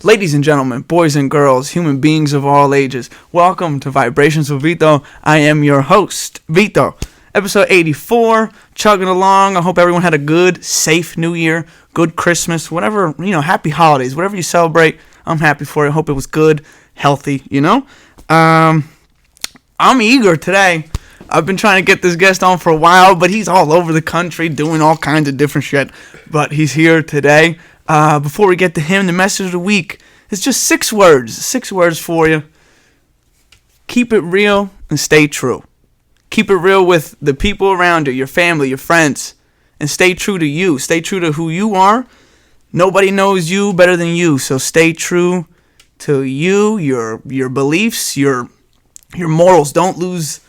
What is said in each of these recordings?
Ladies and gentlemen, boys and girls, human beings of all ages, welcome to Vibrations with Vito. I am your host, Vito. Episode 84, chugging along. I hope everyone had a good, safe New Year, good Christmas, whatever, happy holidays, whatever you celebrate. I'm happy for it. I hope it was good, healthy, I'm eager today. I've been trying to get this guest on for a while, but he's all over the country doing all kinds of different shit. But he's here today. Before we get to him, the message of the week is just 6 words. 6 words for you. Keep it real and stay true. Keep it real with the people around you, your family, your friends, and stay true to you. Stay true to who you are. Nobody knows you better than you, so stay true to you, your beliefs, your morals. Don't lose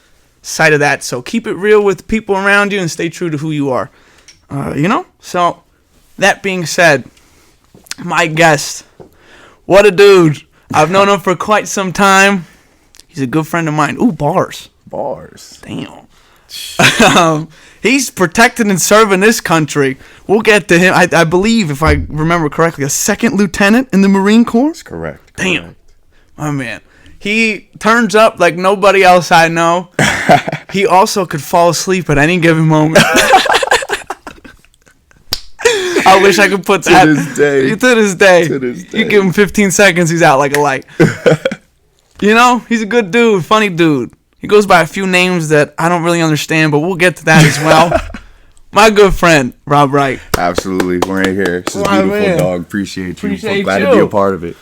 sight of that. So keep it real with people around you and stay true to who you are. So that being said, my guest, what a dude. I've known him for quite some time. He's a good friend of mine. Ooh, bars. Damn. He's protected and serving this country. We'll get to him. I believe, if I remember correctly, a second lieutenant in the Marine Corps? That's correct. Damn. My man. He turns up like nobody else I know. He also could fall asleep at any given moment. I wish I could put that. To this day. You give him 15 seconds, he's out like a light. He's a good dude, funny dude. He goes by a few names that I don't really understand, but we'll get to that as well. My good friend, Rob Wright. Absolutely. We're right here. This is beautiful, man. Dog. Appreciate you. Glad to be a part of it.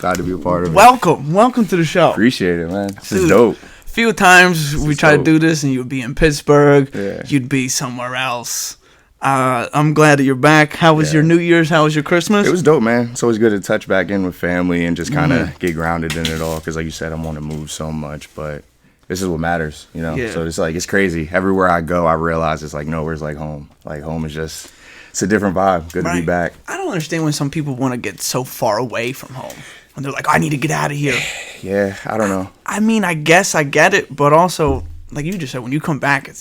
Welcome to the show. Appreciate it, man. This is dope. A few times we tried to do this, and you would be in Pittsburgh. Yeah. You'd be somewhere else. I'm glad that you're back. How was your New Year's? How was your Christmas? It was dope, man. It's always good to touch back in with family and just kind of get grounded in it all. Because like you said, I'm on the move so much, but this is what matters, Yeah. So it's crazy. Everywhere I go, I realize it's like nowhere's like home. Like home is just, it's a different vibe. Good to be back. I don't understand when some people want to get so far away from home. When they're like, I need to get out of here. Yeah, I don't know. I mean, I guess I get it, but also, like you just said, when you come back,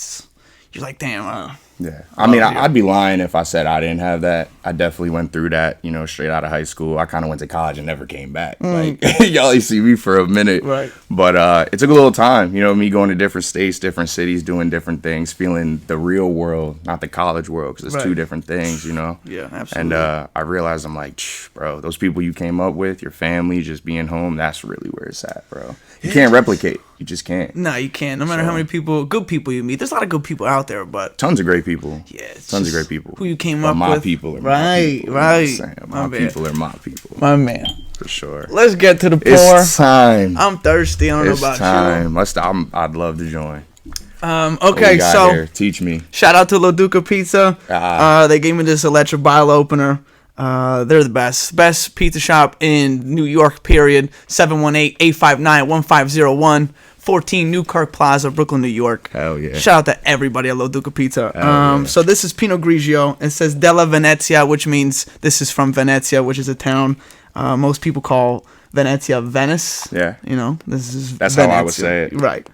you're like, damn. Yeah. I mean, I'd be lying if I said I didn't have that. I definitely went through that, straight out of high school. I kind of went to college and never came back. Like, y'all only see me for a minute. Right. But it took a little time, me going to different states, different cities, doing different things, feeling the real world, not the college world, because it's two different things, Yeah, absolutely. And I realized I'm like, bro, those people you came up with, your family, just being home, that's really where it's at, bro. You can't replicate. You just can't. No, you can't. No matter how many good people you meet. There's a lot of good people out there, but tons of great people. Yeah, tons of great people. Who you came up my with. People are right, my people. Right. My people are my people. My man. For sure. Let's get to the pour. It's time. I'm thirsty. I don't know about you. It's time. I'd love to join. Okay, so here? Teach me. Shout out to La Duca Pizza. They gave me this electric bottle opener. They're the best pizza shop in New York, period. 718-859-1501, 14 Newkirk Plaza, Brooklyn, New York. Hell yeah. Shout out to everybody at La Duca Pizza. Yeah. So this is Pinot Grigio. It says Della Venezia, which means this is from Venezia, which is a town most people call Venezia Venice. Yeah. That's Venezia. How I would say it. Right.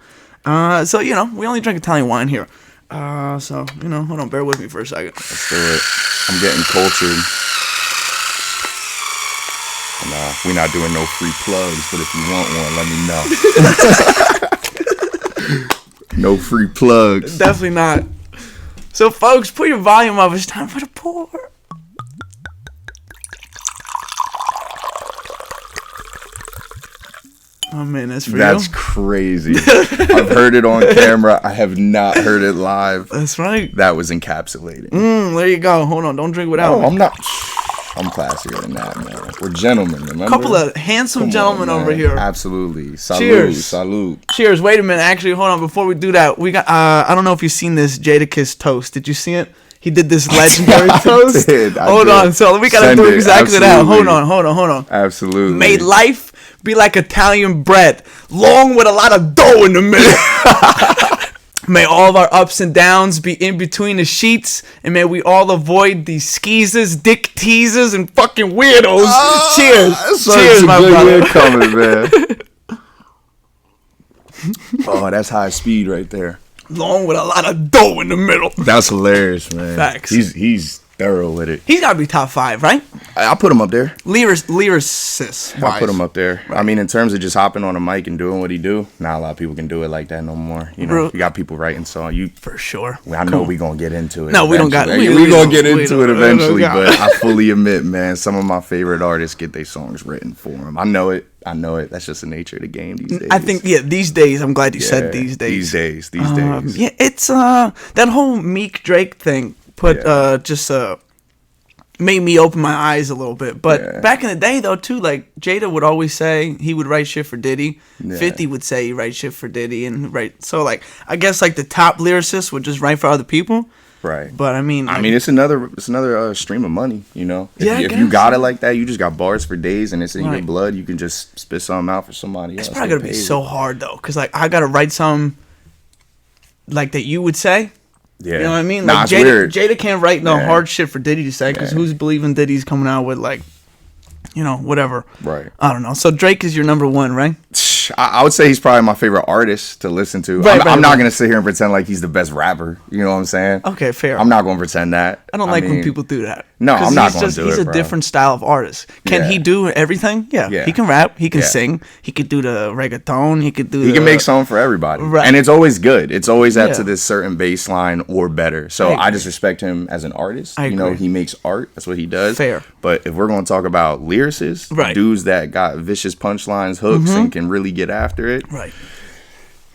So, we only drink Italian wine here. So, hold on, bear with me for a second. Let's do it. I'm getting cultured. And, we're not doing no free plugs, but if you want one, let me know. No free plugs. Definitely not. So, folks, put your volume up. It's time for the pour. Oh, man, that's for you. That's crazy. I've heard it on camera. I have not heard it live. That's right. That was encapsulating. There you go. Hold on. Don't drink without me. I'm not. I'm classier than that, man. We're gentlemen, remember? Couple of handsome gentlemen over here. Absolutely. Salud. Cheers. Salud. Cheers. Wait a minute. Actually, hold on. Before we do that, we got. I don't know if you've seen this Jadakiss toast. Did you see it? He did this legendary toast. Hold on. So we gotta do exactly that. Hold on. Absolutely. May life be like Italian bread, long with a lot of dough in the middle. May all of our ups and downs be in between the sheets, and may we all avoid these skeezers, dick teasers, and fucking weirdos. Cheers. Cheers, my brother. Coming, man. Oh, that's high speed right there. Long with a lot of dough in the middle. That's hilarious, man. Facts. He's thorough with it. He's got to be top 5, right? I'll put him up there. Lyricist. I'll put him up there. Right. I mean, in terms of just hopping on a mic and doing what he do, not a lot of people can do it like that no more. You know, you got people writing songs. You for sure. I know we gonna get into it. No, we don't got. We gonna get into it eventually. But I fully admit, man, some of my favorite artists get their songs written for them. I know it. That's just the nature of the game these days. I think, these days. I'm glad you said these days. These days. Yeah, it's that whole Meek Drake thing made me open my eyes a little bit. But back in the day, though, too, like Jada would always say he would write shit for Diddy. 50 would say he writes shit for Diddy, so like I guess like the top lyricists would just write for other people. Right. But I mean, it's another stream of money, you know. If you got it like that, you just got bars for days, and it's in your blood. You can just spit something out for somebody else. It's probably gonna be so hard though, because like I gotta write something like that you would say. Yeah. You know what I mean? Like Jada can't write no hard shit for Diddy to say, because who's believing Diddy's coming out with like, whatever. Right. I don't know. So Drake is your number 1, right? I would say he's probably my favorite artist to listen to. I'm not going to sit here and pretend like he's the best rapper. You know what I'm saying? Okay, fair. I'm not going to pretend that. I don't like when people do that. No, I'm not going to do it, He's a different style of artist. Can he do everything? Yeah. He can rap. He can sing. He could do the reggaeton. He can make something for everybody. Right. And it's always good. It's always up to this certain baseline or better. So I just respect him as an artist. He makes art. That's what he does. Fair. But if we're going to talk about lyricists, dudes that got vicious punchlines, hooks, and can really get after it. Right.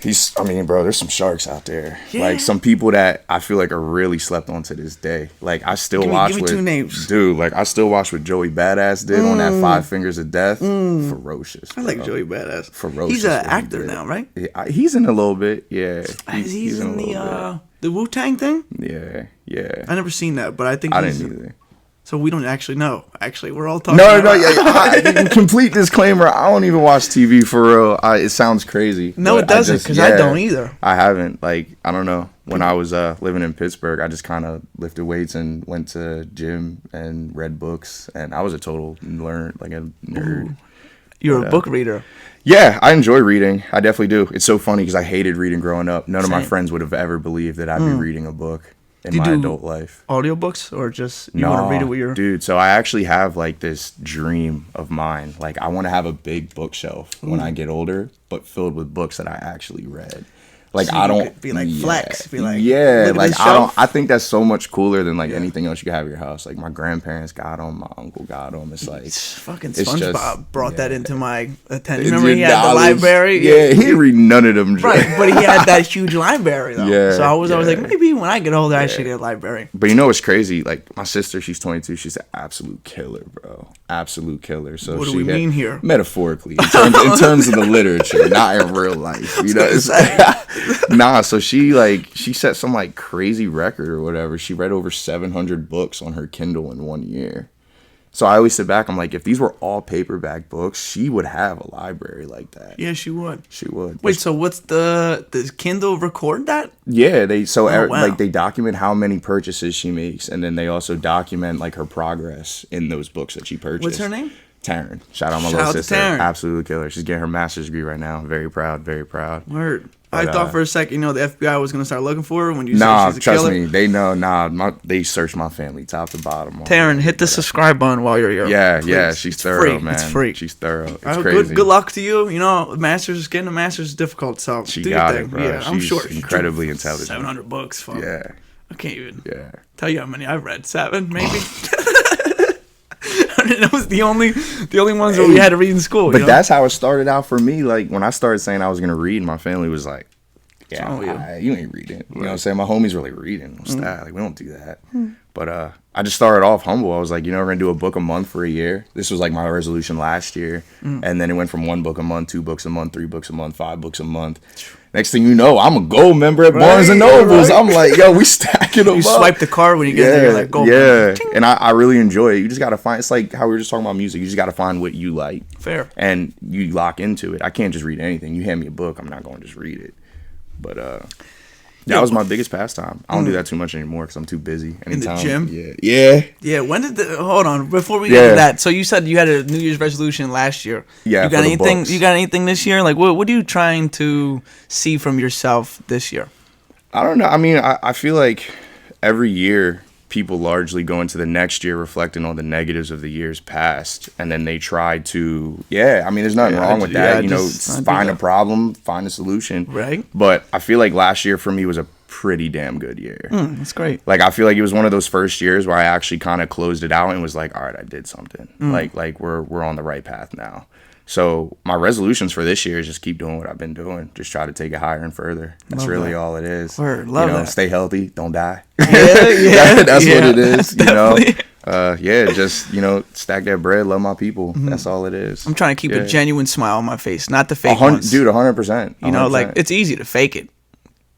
Bro, there's some sharks out there. Yeah. Like some people that I feel like are really slept on to this day. Like I still watch give me 2 names. Dude, like I still watch what Joey Badass did on that 5 Fingers of Death. Ferocious. Bro. I like Joey Badass. Ferocious. He's an actor now, right? Yeah, he's in a little bit. Yeah. He's in the Wu-Tang thing? Yeah. I never seen that, but I think I didn't either. So we don't actually know. Actually, we're all talking. No. Complete disclaimer. I don't even watch TV for real. It sounds crazy. No, it doesn't, because I don't either. I haven't. Like, I don't know. When I was living in Pittsburgh, I just kind of lifted weights and went to gym and read books, and I was a total nerd. Ooh. You're a book reader. Yeah, I enjoy reading. I definitely do. It's so funny because I hated reading growing up. None of my friends would have ever believed that I'd be reading a book in my adult life. Audiobooks or just you want to read it with your... Dude, so I actually have like this dream of mine. Like I want to have a big bookshelf when I get older, but filled with books that I actually read. Like so I don't be like flex. Be like like I don't. I think that's so much cooler than like anything else you can have in your house. Like my grandparents got them, my uncle got them. It's like fucking SpongeBob brought that into my attention. Remember he had the library. Yeah, he didn't read none of them. Right, but he had that huge library though. Yeah, so I was like, maybe when I get older, I should get a library. But you know what's crazy? Like my sister, she's 22. She's an absolute killer, bro. Absolute killer. So what do we mean here? Metaphorically, in terms of the literature, not in real life. You know. Nah, so she set some like crazy record or whatever. She read over 700 books on her Kindle in 1 year. So I always sit back, I'm like, if these were all paperback books, she would have a library like that. Yeah, she would. She would. Wait, so what's does Kindle record that? Yeah, they document how many purchases she makes, and then they also document like her progress in those books that she purchased. What's her name? Taryn. Shout out my little sister. Absolutely killer. She's getting her master's degree right now. Very proud. Very proud. Word. But, I thought for a second, the FBI was going to start looking for her when you said she's a trust killer. Me. They know. They searched my family top to bottom. Taryn, hit the subscribe button while you're here. Yeah. She's thorough, free. man. It's free. She's thorough. It's crazy. Good luck to you. Getting a master's is difficult, so she do got your thing. it, bro. Yeah, I'm sure. Incredibly intelligent. 700 books. Fuck. Yeah. I can't even tell you how many I've read. 7, maybe. That was the only ones that we had to read in school. But that's how it started out for me. Like when I started saying I was gonna read, my family was like, "Yeah, you ain't reading." You know what I'm saying? My homies were like, "Reading? What's that? Like we don't do that." But I just started off humble. I was like, we're gonna do a book a month for a year. This was like my resolution last year, and then it went from 1 book a month, 2 books a month, 3 books a month, 5 books a month. Next thing you know, I'm a gold member at Barnes and Nobles. I'm like, yo, we stacking them up. You swipe the card when you get there, you're like, gold member. And I really enjoy it. You just got to find, it's like how we were just talking about music. You just got to find what you like. Fair. And you lock into it. I can't just read anything. You hand me a book, I'm not going to just read it. But that was my biggest pastime. I don't do that too much anymore because I'm too busy. Anytime, in the gym? Yeah. Yeah, when did hold on, before we get to that, so you said you had a New Year's resolution last year. Yeah, You got anything this year? Like, what are you trying to see from yourself this year? I don't know. I mean, I feel like every year people largely go into the next year reflecting on the negatives of the years past, and then they try to, I mean, there's nothing wrong with that. You know, find a problem, find a solution. Right. But I feel like last year for me was a pretty damn good year. That's great. Like, I feel like it was one of those first years where I actually kind of closed it out and was like, all right, I did something. Like we're on the right path now. So my resolutions for this year is just keep doing what I've been doing. Just try to take it higher and further. That's really all it is. Word, love that. Stay healthy, don't die. Yeah, that's what it is. Definitely. Just stack that bread, love my people. That's all it is. I'm trying to keep a genuine smile on my face, not the fake ones. Dude, 100%. You know, like it's easy to fake it.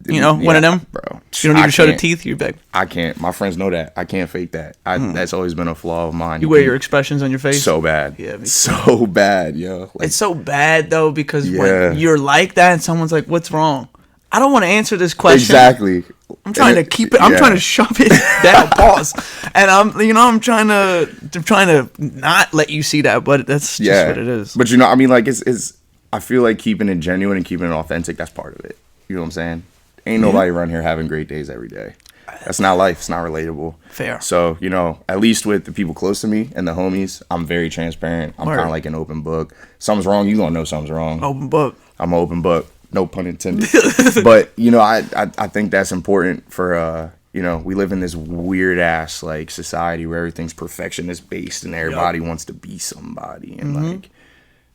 You know, one of them, bro. You don't need to show the teeth. You're back. I can't. My friends know that. I can't fake that. That's always been a flaw of mine. You wear your expressions on your face so bad. Yeah, so bad, yo. It's so bad though because when you're like that and someone's like, "What's wrong?" I don't want to answer this question. Exactly. I'm trying to keep it. I'm trying to shove it down. Pause. And I'm trying to not let you see that, but that's just what it is. But I mean, like it's. I feel like keeping it genuine and keeping it authentic. That's part of it. You know what I'm saying? Ain't nobody around here having great days every day. That's not life. It's not relatable. Fair. So, at least with the people close to me and the homies, I'm very transparent. I'm kind of like an open book. Something's wrong, you gonna know something's wrong. Open book. I'm an open book. No pun intended. But, I think that's important for, we live in this weird ass like society where everything's perfectionist based and everybody wants to be somebody. And like,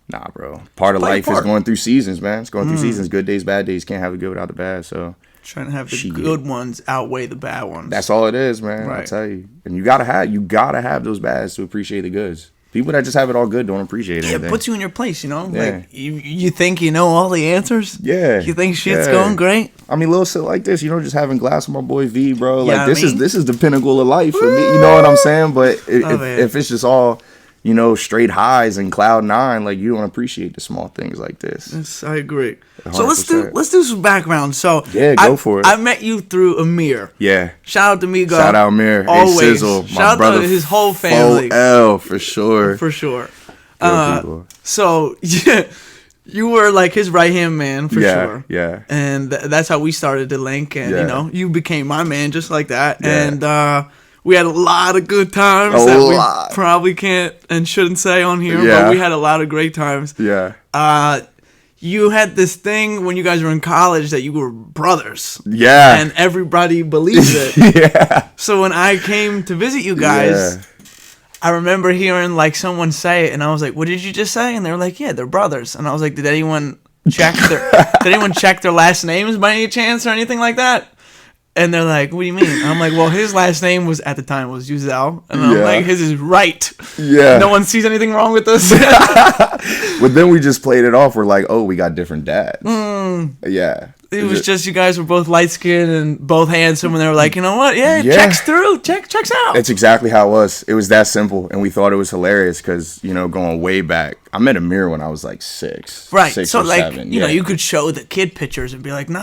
nah, bro. Part of life is going through seasons, man. It's going through seasons. Good days, bad days. Can't have the good without the bad. So trying to have the good ones outweigh the bad ones. That's all it is, man. Right. I tell you. And you gotta have those bads to appreciate the goods. People that just have it all good don't appreciate it. It puts you in your place, Like you think you know all the answers. Yeah. You think shit's going great. I mean, little shit like this, just having glass with my boy V, bro. Like this is the pinnacle of life for me. You know what I'm saying? But if it's just all straight highs and cloud nine, like you don't appreciate the small things like this. Yes, I agree. 100%. So let's do some background. So go for it. I met you through Amir. Yeah. Shout out to Migo. Shout out Amir. Always. Hey, Sizzle, my Shout brother. out to his whole family. L for sure. For sure. So you were like his right hand man for sure. Yeah. And that's how we started to link, and you became my man just like that. Yeah. And we had a lot of good times we probably can't and shouldn't say on here, but we had a lot of great times. Yeah. You had this thing when you guys were in college that you were brothers. Yeah. And everybody believed it. Yeah. So when I came to visit you guys, I remember hearing like someone say it, and I was like, "What did you just say?" And they were like, "Yeah, they're brothers." And I was like, "Did anyone check their last names by any chance or anything like that?" And they're like, "What do you mean?" And I'm like, "Well, his last name was at the time was Uzel, and I'm like, his is right. Yeah. No one sees anything wrong with this." But then we just played it off. We're like, "Oh, we got different dads." Yeah. It was just you guys were both light skinned and both handsome, and they were like, "You know what? Yeah, checks through, checks out." That's exactly how it was. It was that simple, and we thought it was hilarious because going way back, I met Amir when I was like 6, right? 6 so or like 7. You could show the kid pictures and be like, "No."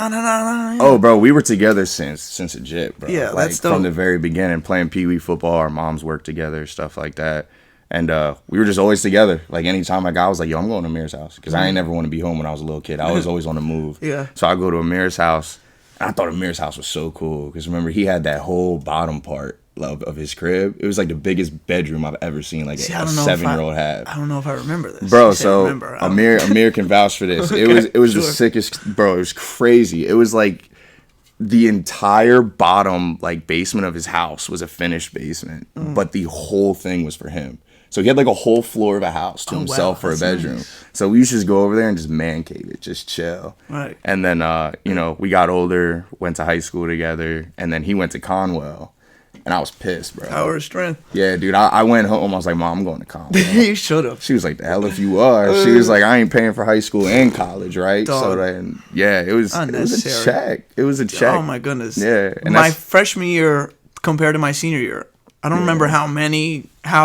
Oh, bro, we were together since a jit, bro. Yeah, like that's dope. From the very beginning, playing pee-wee football. Our moms worked together, stuff like that. And we were just always together. Like, anytime I was like, "Yo, I'm going to Amir's house." Because I ain't never want to be home when I was a little kid. I was always on the move. Yeah. So I go to Amir's house. And I thought Amir's house was so cool. Because remember, he had that whole bottom part of his crib. It was like the biggest bedroom I've ever seen. Like a 7-year-old had. I don't know if I remember this. Bro, so Amir can vouch for this. Okay, it was the sickest. Bro, it was crazy. It was like the entire bottom like basement of his house was a finished basement. But the whole thing was for him. So he had like a whole floor of a house to himself for a bedroom. Nice. So we used to just go over there and just man cave it, just chill. Right. And then, we got older, went to high school together, and then he went to Conwell. And I was pissed, bro. Power of strength. Yeah, dude. I went home. I was like, "Mom, I'm going to Conwell." You should have. She was like, "The hell if you are." She was like, "I ain't paying for high school and college, right?" Dog. So then, it was a check. It was a check. Oh, my goodness. Yeah. And my freshman year compared to my senior year, I don't remember how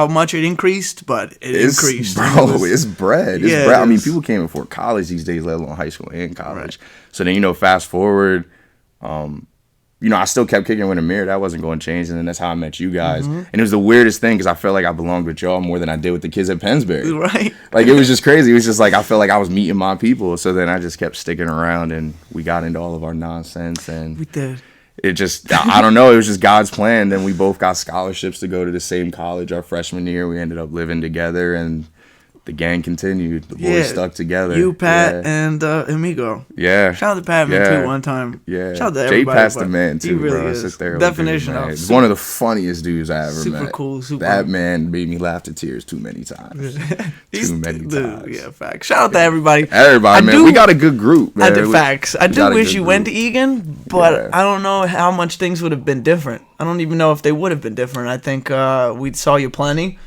much it increased, but it increased. Bro, it's bread. It's bread. I mean, people can't afford college these days, let alone high school and college. Right. So then, fast forward, I still kept kicking with Amir. That wasn't going to change. And then that's how I met you guys. Mm-hmm. And it was the weirdest thing because I felt like I belonged with y'all more than I did with the kids at Pennsbury. Right. Like, it was just crazy. It was just like I felt like I was meeting my people. So then I just kept sticking around and we got into all of our nonsense. And we did. it just, I don't know. It was just God's plan. Then we both got scholarships to go to the same college our freshman year. We ended up living together, and the gang continued. The boys stuck together. You, Pat, and Amigo. Yeah. Shout out to Pat, man, too, one time. Yeah. Shout out to everybody. Jay Pat's the man, too, really bro. Is. There Definition of. He's one of the funniest dudes I ever met. Super cool. That man made me laugh to tears too many times. Too many times. Yeah, facts. Shout out to everybody. Everybody, man. We got a good group, man. Facts. I do wish you went to Egan, but I don't know how much things would have been different. I don't even know if they would have been different. I think we saw you plenty.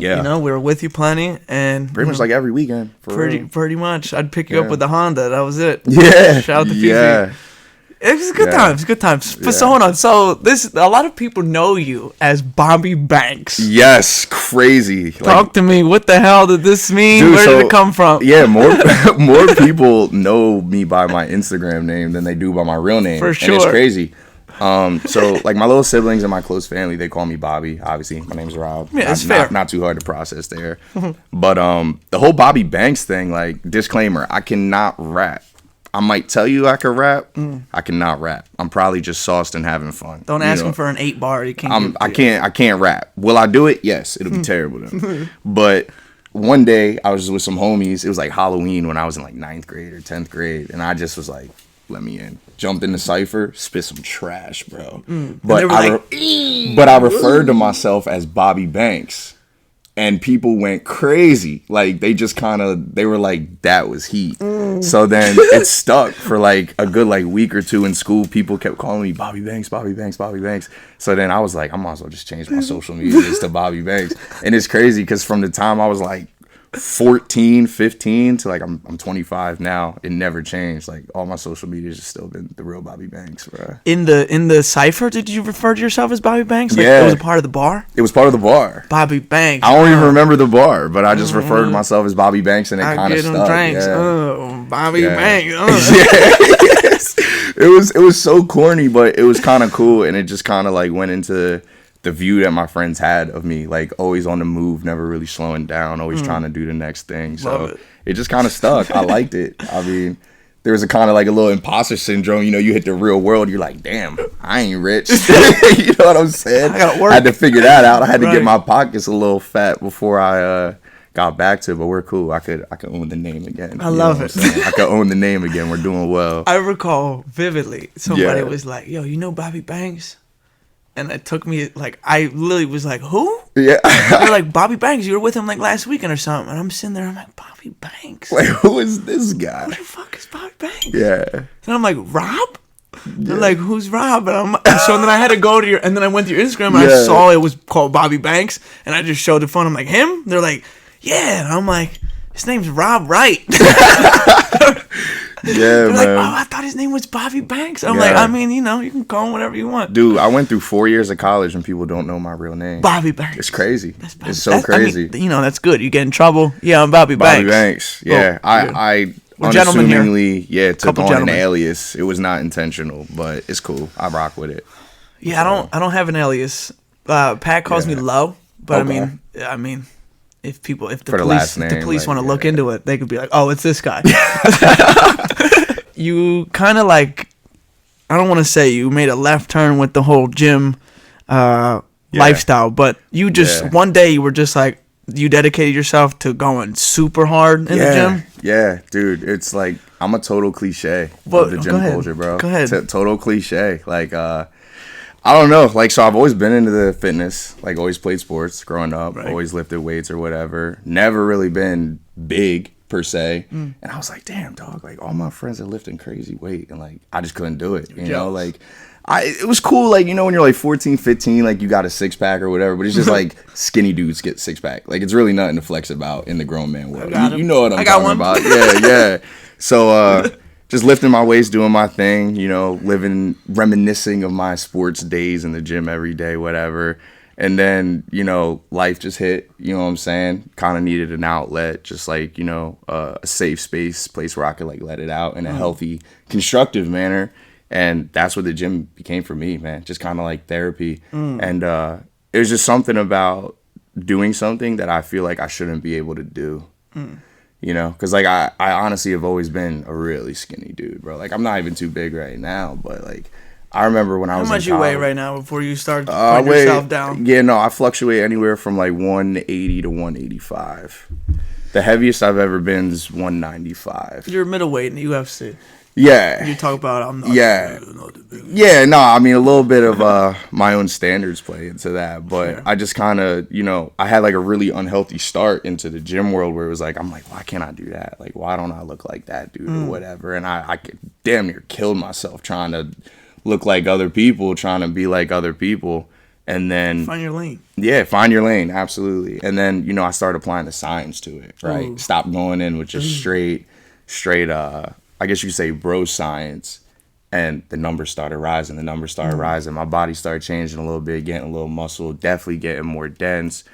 Yeah. You know, we were with you plenty, and pretty much like every weekend. Pretty much. I'd pick you up with the Honda. That was it. Yeah. Shout out to PZ. It was good times. Good times. For someone on. So a lot of people know you as Bobby Banks. Yes, crazy. Talk to me. What the hell did this mean? Dude, where did it come from? Yeah, more people know me by my Instagram name than they do by my real name. For sure. And it's crazy. So like my little siblings and my close family, they call me Bobby. Obviously, my name's Rob. Yeah, it's fair. Not too hard to process there. But the whole Bobby Banks thing, like, disclaimer, I cannot rap. I might tell you I can rap. I cannot rap. I'm probably just sauced and having fun. Don't ask him for an 8-bar. You can't. I can't rap. Will I do it? Yes. It'll be terrible then. But one day I was with some homies. It was like Halloween when I was in like 9th grade or 10th grade, and I just was like, let me in. Jumped in the cypher, spit some trash, bro. But I referred to myself as Bobby Banks, and people went crazy. Like, they were like, that was heat. So then it stuck for like a good like week or two in school. People kept calling me Bobby Banks, Bobby Banks, Bobby Banks. So then I was like, I might as well just change my social media to Bobby Banks. And it's crazy because from the time I was like 14, 15 to like I'm 25 now, it never changed. Like, all my social media has still been the real Bobby Banks, bro. In the cipher, did you refer to yourself as Bobby Banks? Like, yeah, it was a part of the bar. It was part of the bar. Bobby Banks. I don't even remember the bar, but I just referred to myself as Bobby Banks, and it kind of stuck. Drinks. Yeah. Oh, Bobby Banks. Yes. It was so corny, but it was kind of cool, and it just kind of like went into the view that my friends had of me, like always on the move, never really slowing down, always trying to do the next thing. So it just kind of stuck. I liked it. I mean, there was a kind of like a little imposter syndrome. You know, you hit the real world, you're like, damn, I ain't rich. You know what I'm saying? I gotta work. I had to figure that out. I had to get my pockets a little fat before I got back to it, but we're cool. I could own the name again. I love it. I could own the name again. We're doing well. I recall vividly somebody was like, yo, you know Bobby Banks? And it took me, like, I literally was like, who? Yeah. They're like, Bobby Banks, you were with him, like, last weekend or something. And I'm sitting there, I'm like, Bobby Banks? Like, who is this guy? Who the fuck is Bobby Banks? Yeah. And I'm like, Rob? They're like, who's Rob? And so then I had to go to and then I went to your Instagram, and I saw it was called Bobby Banks, and I just showed the phone. I'm like, him? They're like, yeah. And I'm like, his name's Rob Wright. Yeah, They're man. like, oh, I thought his name was Bobby Banks. I'm like, I mean, you know, you can call him whatever you want. Dude, I went through 4 years of college and people don't know my real name. Bobby Banks. It's crazy. It's so crazy. I mean, you know, that's good. You get in trouble. Yeah, I'm Bobby Banks. Bobby Banks. Yeah. I unassumingly, took on an alias. It was not intentional, but it's cool. I rock with it. Yeah, so. I don't have an alias. Pat calls me Low, but I mean, if the police want to look into it, they could be like, oh, it's this guy. You kind of like, I don't want to say you made a left turn with the whole gym lifestyle, but you just one day you were just like, you dedicated yourself to going super hard in the gym. Yeah, dude, it's like I'm a total cliche of the gym culture, bro. Go ahead. Total cliche. Like I don't know. Like, so I've always been into the fitness. Like, always played sports growing up. Right. Always lifted weights or whatever. Never really been big per se. And I was like, damn, dog. Like, all my friends are lifting crazy weight, and like I just couldn't do it. You know, like it was cool. Like, you know, when you're like 14, 15, like you got a 6-pack or whatever. But it's just like skinny dudes get 6-pack. Like, it's really nothing to flex about in the grown man world. You know what I'm talking about? Yeah. So. Just lifting my weights, doing my thing, you know, reminiscing of my sports days in the gym every day, whatever. And then, you know, life just hit, you know what I'm saying? Kind of needed an outlet, just like, you know, a safe place where I could like let it out in a healthy, constructive manner. And that's what the gym became for me, man. Just kind of like therapy. And it was just something about doing something that I feel like I shouldn't be able to do. You know, because like I honestly have always been a really skinny dude, bro. Like, I'm not even too big right now, but like I remember when I was in college. How much you weigh right now before you start putting yourself down? Yeah, no, I fluctuate anywhere from like 180 to 185. The heaviest I've ever been is 195. You're a middleweight in the UFC. Yeah. You talk about I'm not. Yeah, no, I mean a little bit of my own standards play into that, but sure. I just kind of, I had like a really unhealthy start into the gym world where it was like, I'm like, why can't I do that? Like, why don't I look like that dude or whatever? And I damn near killed myself trying to look like other people, trying to be like other people. And then find your lane. Yeah, find your lane, absolutely. And then, I started applying the science to it, right? Ooh. Stop going in with just straight I guess you could say bro science, and the numbers started rising. My body started changing a little bit, getting a little muscle, definitely getting more dense.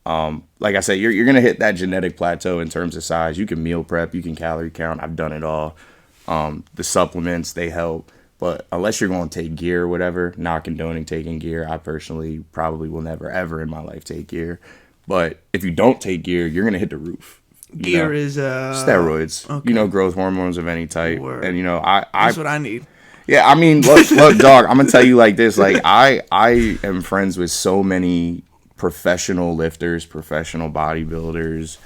Like I said, you're going to hit that genetic plateau in terms of size. You can meal prep, you can calorie count. I've done it all. The supplements, they help. But unless you're going to take gear or whatever, not condoning taking gear. I personally probably will never, ever in my life take gear. But if you don't take gear, you're going to hit the roof. Gear is steroids, okay. Growth hormones of any type. Word. And that's what I need. Yeah, I mean, look, dog, I'm gonna tell you like this. Like I am friends with so many professional lifters, professional bodybuilders,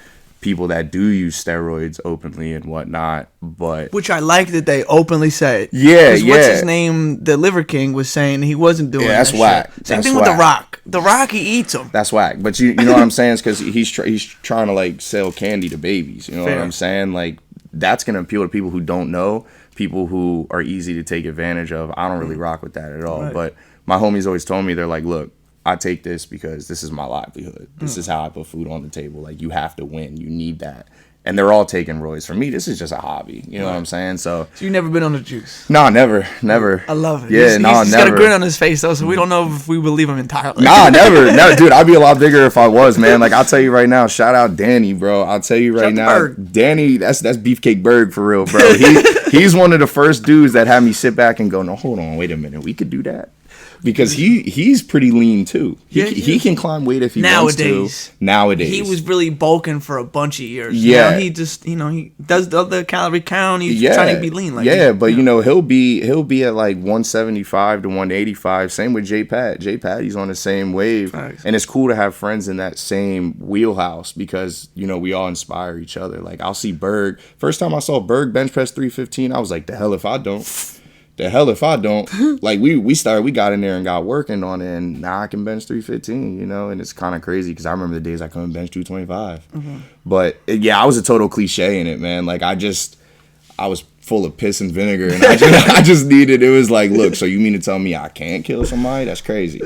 people that do use steroids openly and whatnot, but which I like that they openly say. Yeah. What's his name? The Liver King was saying he wasn't doing. Yeah, that's whack. Same thing with The Rock. The Rock, he eats them. That's whack. But you know what I'm saying? It's because he's trying to like sell candy to babies. You know Fair. What I'm saying? Like that's gonna appeal to people who don't know, people who are easy to take advantage of. I don't really rock with that at all. Right. But my homies always told me, they're like, look, I take this because this is my livelihood. This is how I put food on the table. Like, you have to win. You need that. And they're all taking roids. For me, this is just a hobby. You know what I'm saying? So you've never been on the juice? No, never. I love it. Yeah, he's got a grin on his face, though, so we don't know if we believe him entirely. Nah, never. Dude, I'd be a lot bigger if I was, man. Like, I'll tell you right now, shout out Danny, bro. I'll tell you right now, Berg. Danny, that's Beefcake Berg for real, bro. He's one of the first dudes that had me sit back and go, no, hold on, wait a minute. We could do that. Because he's pretty lean too. He can climb weight if he wants to. Nowadays, he was really bulking for a bunch of years. Yeah, now he just he does the calorie count. He's trying to be lean. Like but he'll be at like 175 to 185. Same with J Pat. He's on the same wave. Thanks. And it's cool to have friends in that same wheelhouse because we all inspire each other. Like I'll see Berg. First time I saw Berg bench press 315, I was like, the hell if I don't. Like we got in there and got working on it, and now I can bench 315, and it's kind of crazy because I remember the days I couldn't bench 225. Mm-hmm. But I was a total cliche in it, man. Like I was full of piss and vinegar, and I just needed. It was like, look, so you mean to tell me I can't kill somebody? That's crazy.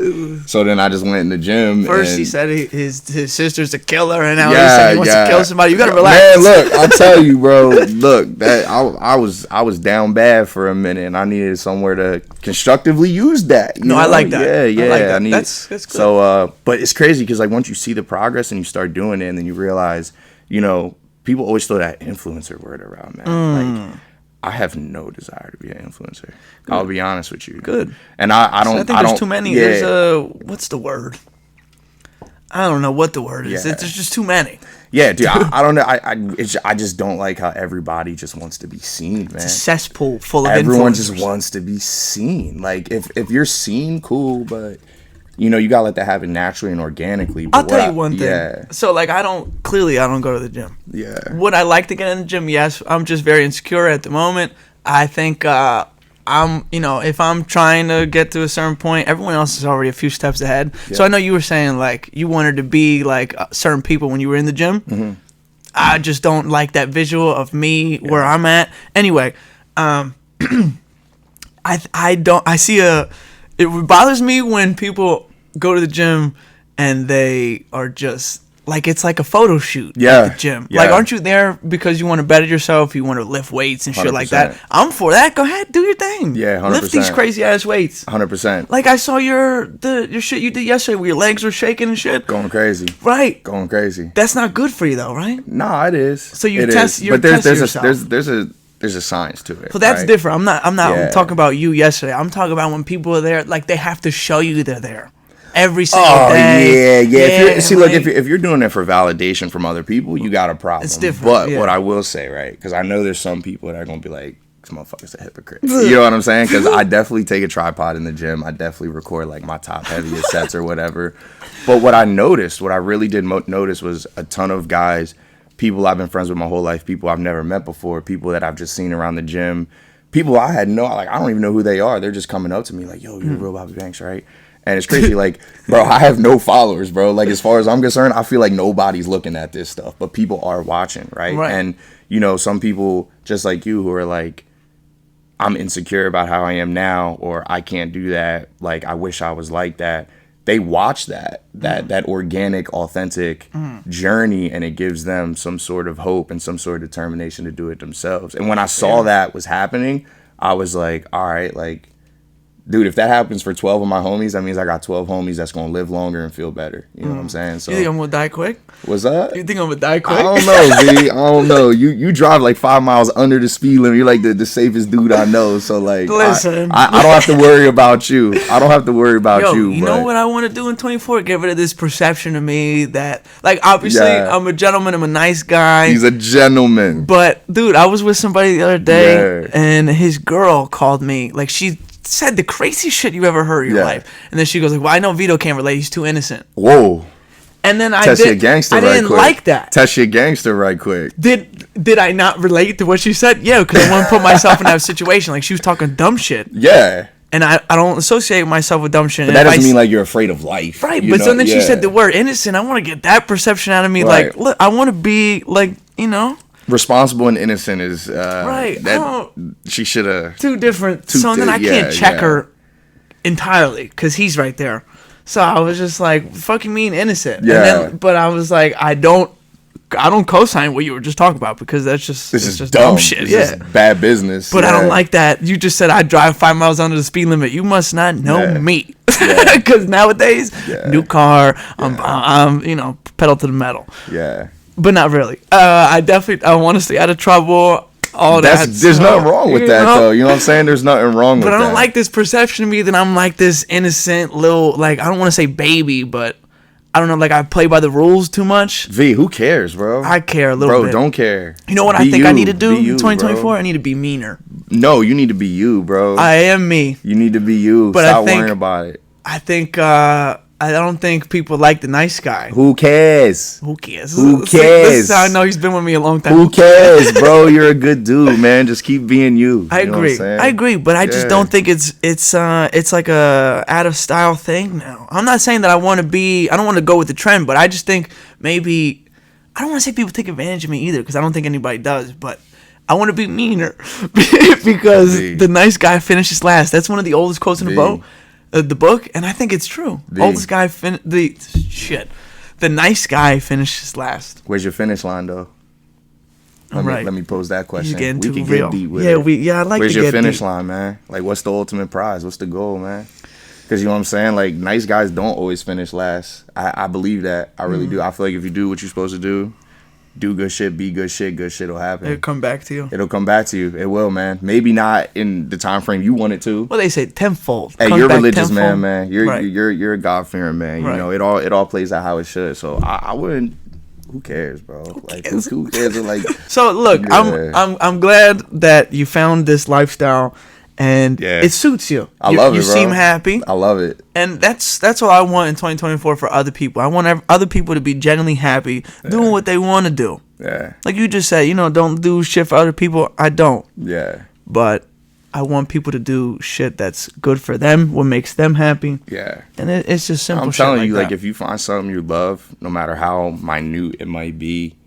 So then I just went in the gym. First he said his sister's a killer, and now he said he wants to kill somebody. You gotta relax. Man, look, I'll tell you, bro. Look, that I was down bad for a minute, and I needed somewhere to constructively use that. I like that. Yeah, I like that. That's good. So, but it's crazy because like once you see the progress and you start doing it, and then you realize, people always throw that influencer word around, man. Like, I have no desire to be an influencer. Good. I'll be honest with you. Good. And I don't. I think there's too many. Yeah. There's what's the word? I don't know what the word is. There's just too many. Yeah, dude. I don't know. I just don't like how everybody just wants to be seen, man. It's a cesspool full of everyone influencers. Just wants to be seen. Like if you're seen, cool, but. You gotta let that happen naturally and organically. But I'll tell you one thing. Yeah. So, like, I don't go to the gym. Yeah. Would I like to get in the gym? Yes. I'm just very insecure at the moment. I think if I'm trying to get to a certain point, everyone else is already a few steps ahead. Yeah. So I know you were saying, like, you wanted to be like certain people when you were in the gym. Mm-hmm. I just don't like that visual of me where I'm at. Anyway, it bothers me when people go to the gym and they are just like, it's like a photo shoot at the gym. Yeah. Like, aren't you there because you want to better yourself? You want to lift weights and 100%. Shit like that. I'm for that. Go ahead, do your thing. Yeah, 100%. Lift these crazy ass weights. 100%. Like I saw your shit you did yesterday where your legs were shaking and shit. Going crazy. Right. Going crazy. That's not good for you though, right? Nah, it is. So you test yourself. There's a science to it. So that's different. I'm not talking about you yesterday. I'm talking about when people are there, like they have to show you they're there every single day. Yeah. If you're doing it for validation from other people, you got a problem. It's different. But what I will say, right, because I know there's some people that are gonna be like, This motherfucker's a hypocrite. You know what I'm saying? Because I definitely take a tripod in the gym. I definitely record like my top heaviest sets or whatever. But what I really did notice was a ton of guys, people I've been friends with my whole life, people I've never met before, people that I've just seen around the gym, people I had I don't even know who they are. They're just coming up to me like, yo, you're real Bobby Banks, right? And it's crazy, like, bro, I have no followers, bro. Like, as far as I'm concerned, I feel like nobody's looking at this stuff, but people are watching, right? And, you know, some people just like you who are like, I'm insecure about how I am now, or I can't do that. Like, I wish I was like that. They watch that organic, authentic journey, and it gives them some sort of hope and some sort of determination to do it themselves. And when I saw that was happening, I was like, all right, like, dude, if that happens for 12 of my homies, that means I got 12 homies that's going to live longer and feel better. You know what I'm saying? So, you think I'm going to die quick? What's up? You think I'm going to die quick? I don't know, B. I don't know. You drive like 5 miles under the speed limit. You're like the safest dude I know. So, like, listen, I don't have to worry about you. I don't have to worry about you. You know what I want to do in 24? Get rid of this perception of me that, like, obviously, I'm a gentleman. I'm a nice guy. He's a gentleman. But, dude, I was with somebody the other day, and his girl called me. Like, she said the craziest shit you ever heard in your life, and then she goes like, "Well, I know Vito can't relate. He's too innocent." Whoa! And then I didn't like that. Test your gangster right quick. Did I not relate to what she said? Yeah, because I want to put myself in that situation. Like, she was talking dumb shit. Yeah. And I don't associate myself with dumb shit. But that doesn't mean like you're afraid of life, right? But so then she said the word innocent. I want to get that perception out of me. Right. Like, look, I want to be like, you know. Responsible and innocent is right. She should have two different. So then I can't check her entirely because he's right there. So I was just like, "Fucking mean innocent." Yeah. And then, but I was like, I don't co-sign what you were just talking about because that's just dumb shit. This is bad business. But I don't like that. You just said I drive 5 miles under the speed limit. You must not know me because nowadays, new car, I'm pedal to the metal. Yeah. But not really. I want to stay out of trouble. All that. There's nothing wrong with that, though. You know what I'm saying? There's nothing wrong with that. But I don't like this perception of me that I'm like this innocent little, like, I don't want to say baby, but I don't know, like I play by the rules too much. V, who cares, bro? I care a little bit. Bro, don't care. You know what I think I need to do in 2024? Bro. I need to be meaner. No, you need to be you, bro. I am me. You need to be you. But stop worrying about it. I think, I don't think people like the nice guy. Who cares? Who cares? Who cares? This is how I know he's been with me a long time. Who cares, bro? You're a good dude, man. Just keep being you. I agree, but I just don't think it's like a out of style thing now. I'm not saying that I don't want to go with the trend, but I just think maybe I don't want to say people take advantage of me either because I don't think anybody does, but I want to be meaner because the nice guy finishes last. That's one of the oldest quotes in the book, and I think it's true. Oldest guy the nice guy finishes last. Where's your finish line, though? Let me pose that question. We can get deep with it. I like. Where's your finish line, man? Like, what's the ultimate prize? What's the goal, man? Because you know what I'm saying. Like, nice guys don't always finish last. I believe that. I really do. I feel like if you do what you're supposed to do good shit, be good shit will happen. It'll come back to you. It'll come back to you. It will, man. Maybe not in the time frame you want it to. Well, they say tenfold. Hey, you're a religious man. You're a God-fearing man. You know, it all plays out how it should. So I wouldn't. Who cares, bro? Like, who cares? Like, so look, I'm glad that you found this lifestyle. And it suits you. I love it, You bro. seem happy. I love it. And that's what I want in 2024 for other people. I want other people to be genuinely happy, doing what they want to do. Yeah. Like you just said, don't do shit for other people. I don't. Yeah. But I want people to do shit that's good for them, what makes them happy. Yeah. And it's just simple I'm shit telling you, like if you find something you love, no matter how minute it might be,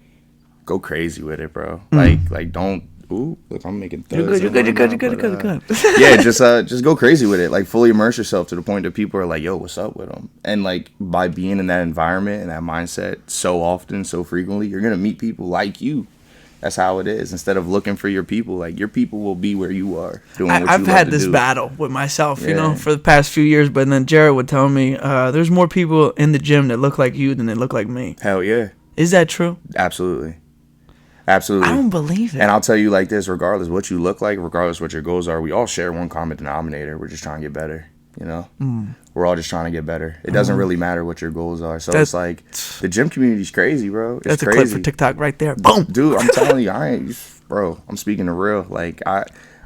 go crazy with it, bro. Like don't. Ooh, look, I'm making thuds. You're good. Yeah, just go crazy with it. Like, fully immerse yourself to the point that people are like, yo, what's up with them? And, like, by being in that environment and that mindset so often, so frequently, you're going to meet people like you. That's how it is. Instead of looking for your people, like, your people will be where you are doing what you love to do. I've had this battle with myself, for the past few years. But then Jared would tell me, there's more people in the gym that look like you than they look like me. Hell yeah. Is that true? Absolutely. I don't believe it. And I'll tell you like this, regardless what you look like, regardless what your goals are, we all share one common denominator. We're just trying to get better, We're all just trying to get better. It doesn't really matter what your goals are. So it's like, the gym community's crazy, bro. It's crazy. That's a clip for TikTok right there. Boom. Dude, I'm telling you, I'm speaking the real. Like,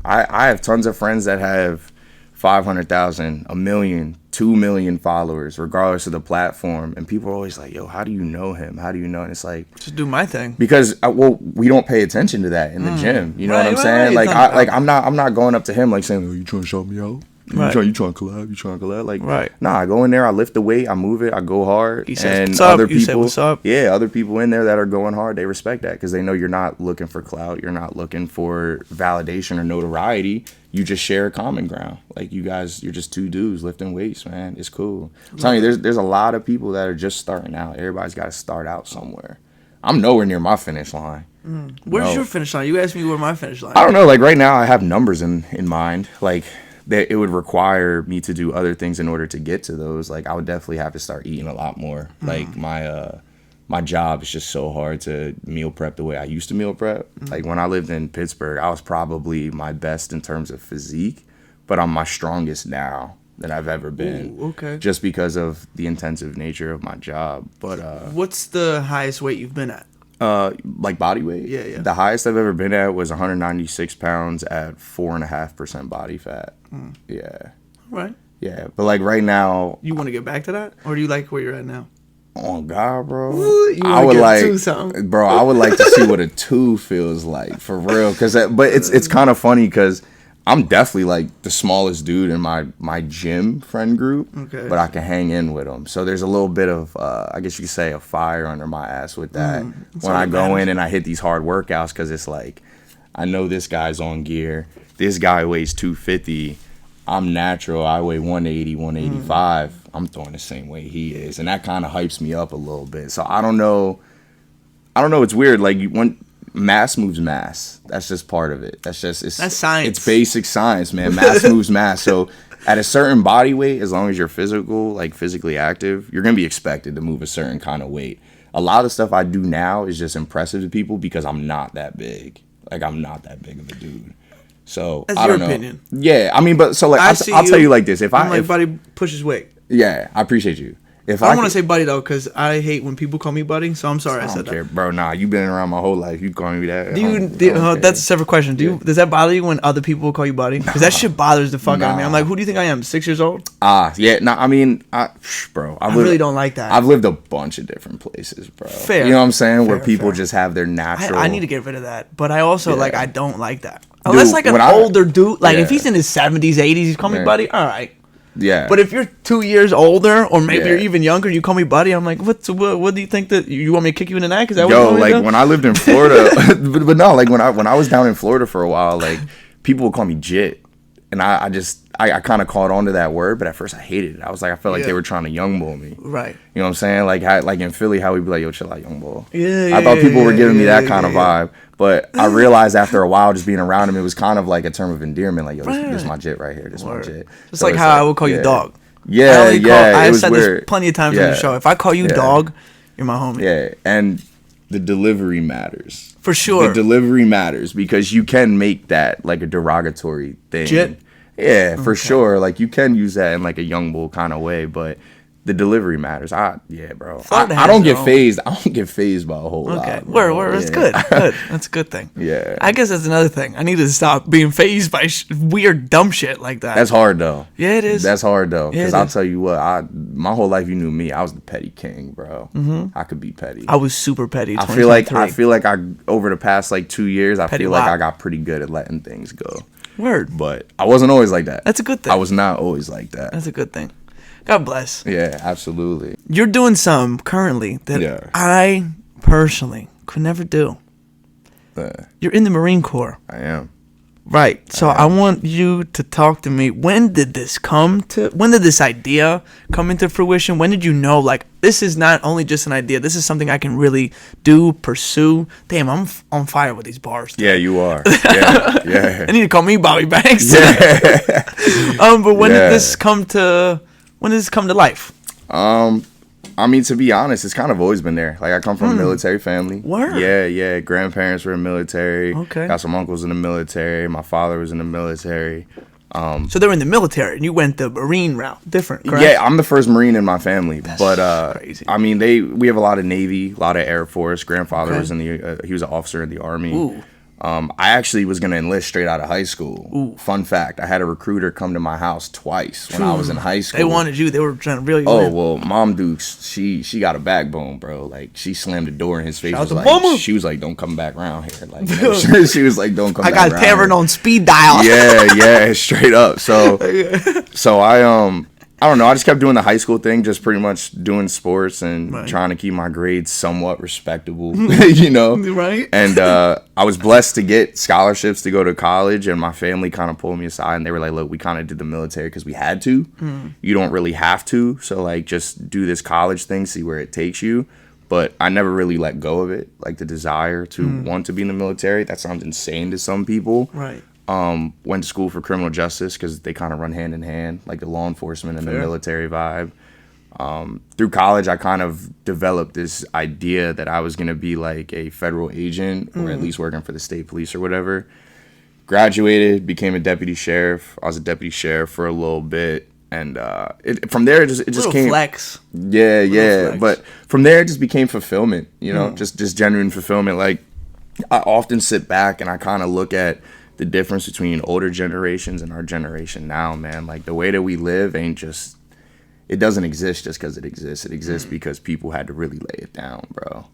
I have tons of friends that have 500,000, 1 million, 2 million followers, regardless of the platform. And people are always like, yo, how do you know him? How do you know? And it's like, just do my thing. Because we don't pay attention to that in the gym. You know what I'm saying? Like, I'm not going up to him like saying, oh, you trying to shout me out? You trying to collab? You trying to collab? Like, nah, I go in there, I lift the weight, I move it, I go hard. He says, what's up? Other people, you say, what's up? Yeah, other people in there that are going hard, they respect that because they know you're not looking for clout, you're not looking for validation or notoriety. You just share a common ground. Like, you guys, you're just two dudes lifting weights, man. It's cool. I'm telling you, there's a lot of people that are just starting out. Everybody's got to start out somewhere. I'm nowhere near my finish line. Where's your finish line? You asked me where my finish line is. I don't know. Like, right now, I have numbers in mind. Like, that it would require me to do other things in order to get to those. Like, I would definitely have to start eating a lot more. Like, my job is just so hard to meal prep the way I used to meal prep. Like, when I lived in Pittsburgh, I was probably my best in terms of physique, but I'm my strongest now than I've ever been. Ooh, okay. Just because of the intensive nature of my job. But what's the highest weight you've been at? Like body weight? Yeah. The highest I've ever been at was 196 pounds at 4.5% body fat. Yeah. Right. Yeah, but like right now, you want to get back to that, or do you like where you're at now? Oh God, bro! I would like, bro. I would like to see what a 2 feels like for real. But it's kind of funny because I'm definitely like the smallest dude in my gym friend group. Okay. But I can hang in with them. So there's a little bit of I guess you could say a fire under my ass with that when I go in and I hit these hard workouts because it's like I know this guy's on gear. This guy weighs 250. I'm natural. I weigh 180, 185. I'm throwing the same weight he is. And that kind of hypes me up a little bit. So I don't know. It's weird. Like, when mass moves mass. That's just part of it. That's science. It's basic science, man. Mass moves mass. So at a certain body weight, as long as you're physically active, you're going to be expected to move a certain kind of weight. A lot of the stuff I do now is just impressive to people because I'm not that big. Like, I'm not that big of a dude. So that's I don't know. Opinion. Yeah, I mean, but so like I'll tell you like this: if buddy pushes weight. Yeah, I appreciate you. If I don't want to say buddy though, because I hate when people call me buddy. So I'm sorry I said that. That. Bro, nah, you've been around my whole life. You calling me that? That's a separate question. Does that bother you when other people call you buddy? Because that shit bothers the fuck out of me. I'm like, who do you think I am? 6 years old? Yeah. Nah, I mean, I really don't like that. I've lived a bunch of different places, bro. Fair. You know what I'm saying? Where people just have their natural. I need to get rid of that, but I also I don't like that. Unless like an older dude, like if he's in his 70s, 80s, he's call me buddy. All right. Yeah. But if you're 2 years older, or maybe you're even younger, you call me buddy. I'm like, what do you think that you want me to kick you in the neck? Is that what like when I lived in Florida, but no, like when I was down in Florida for a while, like people would call me Jit, and I kind of caught on to that word, but at first I hated it. I felt like they were trying to young bull me. Right. You know what I'm saying? Like in Philly, how we'd be like, yo, chill out, young bull. Yeah. I thought people were giving me that kind of vibe. But I realized after a while, just being around him, it was kind of like a term of endearment. Like, yo, this is my Jit right here. This is my Jit. Just like how I would call you dog. Yeah, I've said this plenty of times on the show. If I call you dog, you're my homie. Yeah, and the delivery matters. For sure. The delivery matters because you can make that like a derogatory thing. Jit? Yeah, for sure. Like, you can use that in like a young bull kind of way, but the delivery matters. Bro. I don't get phased. I don't get phased by a whole lot. Okay, word. That's good. That's a good thing. Yeah. I guess that's another thing. I need to stop being phased by weird, dumb shit like that. That's hard though. Yeah, it is. That's hard though, because I'll tell you what. My whole life, you knew me. I was the petty king, bro. I could be petty. I was super petty. I feel like I over the past like 2 years, I feel like I got pretty good at letting things go. Word. But I wasn't always like that. That's a good thing. I was not always like that. That's a good thing. God bless. Yeah, absolutely. You're doing some currently that I personally could never do. You're in the Marine Corps. I am. Right. So I want you to talk to me. When did this idea come into fruition? When did you know, like, this is not only just an idea, this is something I can really do, pursue? Damn, I'm on fire with these bars today. Yeah, you are. Yeah. I need to call me Bobby Banks. Yeah. But when did this come to life? I mean, to be honest, it's kind of always been there. Like, I come from a military family. Word. Yeah. Grandparents were in the military. Okay. Got some uncles in the military. My father was in the military. So they were in the military, and you went the Marine route. Different, correct? Yeah, I'm the first Marine in my family. That's crazy. I mean, we have a lot of Navy, a lot of Air Force. Grandfather was he was an officer in the Army. Ooh. I actually was going to enlist straight out of high school. Ooh. Fun fact, I had a recruiter come to my house twice when I was in high school. They wanted you. They were trying to reel you in. Oh, well, Mom Dukes, she got a backbone, bro. Like, she slammed the door in his face. She was like, don't come back around here. Like, you know, she was like, don't come back around here. I got Tavern on speed dial. Yeah, straight up. So I don't know. I just kept doing the high school thing, just pretty much doing sports and trying to keep my grades somewhat respectable, you know? Right. And I was blessed to get scholarships to go to college, and my family kind of pulled me aside, and they were like, look, we kind of did the military because we had to. You don't really have to. So, like, just do this college thing, see where it takes you. But I never really let go of it, like the desire to want to be in the military. That sounds insane to some people. Right. Went to school for criminal justice because they kind of run hand in hand, like the law enforcement and the military vibe. Through college, I kind of developed this idea that I was going to be like a federal agent or at least working for the state police or whatever. Graduated, became a deputy sheriff. I was a deputy sheriff for a little bit. And from there, it just came. Flex. Yeah. Flex. But from there, it just became fulfillment, you know, just genuine fulfillment. Like, I often sit back and I kind of look at the difference between older generations and our generation now, man. Like, the way that we live it doesn't exist just because it exists. It exists because people had to really lay it down, bro.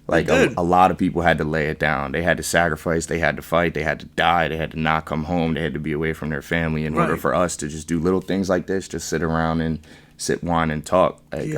Like, a lot of people had to lay it down. They had to sacrifice. They had to fight. They had to die. They had to not come home. They had to be away from their family in order for us to just do little things like this, just sit around and sip wine and talk. Like,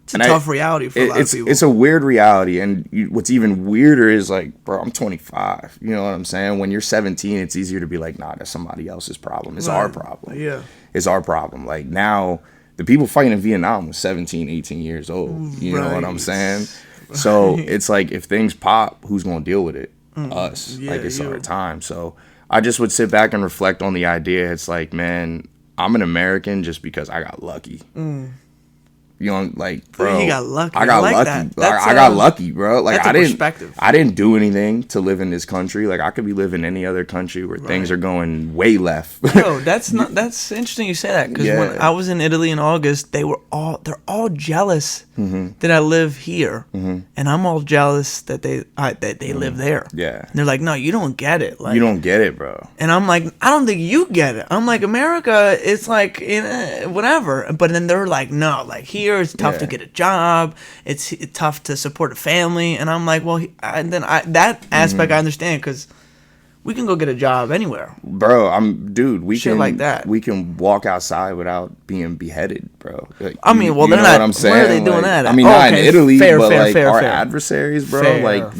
it's a tough reality for a lot of people. It's a weird reality, and what's even weirder is, like, bro, I'm 25. You know what I'm saying? When you're 17, it's easier to be like, nah, that's somebody else's problem. It's our problem. Yeah. It's our problem. Like, now, the people fighting in Vietnam was 17, 18 years old. You know what I'm saying? So it's like, if things pop, who's going to deal with it? Us. Like, it's our time. So I just would sit back and reflect on the idea. It's like, man, I'm an American just because I got lucky. You know, like, bro, he got lucky. I got lucky. I got lucky, bro. Like, I didn't do anything to live in this country. Like, I could be living in any other country where things are going way left. Yo, that's interesting you say that, because when I was in Italy in August, they're all jealous that I live here, and I'm all jealous that they live there. Yeah, and they're like, no, you don't get it. Like, you don't get it, bro. And I'm like, I don't think you get it. I'm like, America, it's like, whatever. But then they're like, no, like, here it's tough to get a job. It's tough to support a family. And I'm like, well, that aspect I understand, because we can go get a job anywhere, bro. We can walk outside without being beheaded, bro. Like, I mean, well, they're not. What I'm saying? Where are they doing that? I mean, not in Italy, but our adversaries, bro.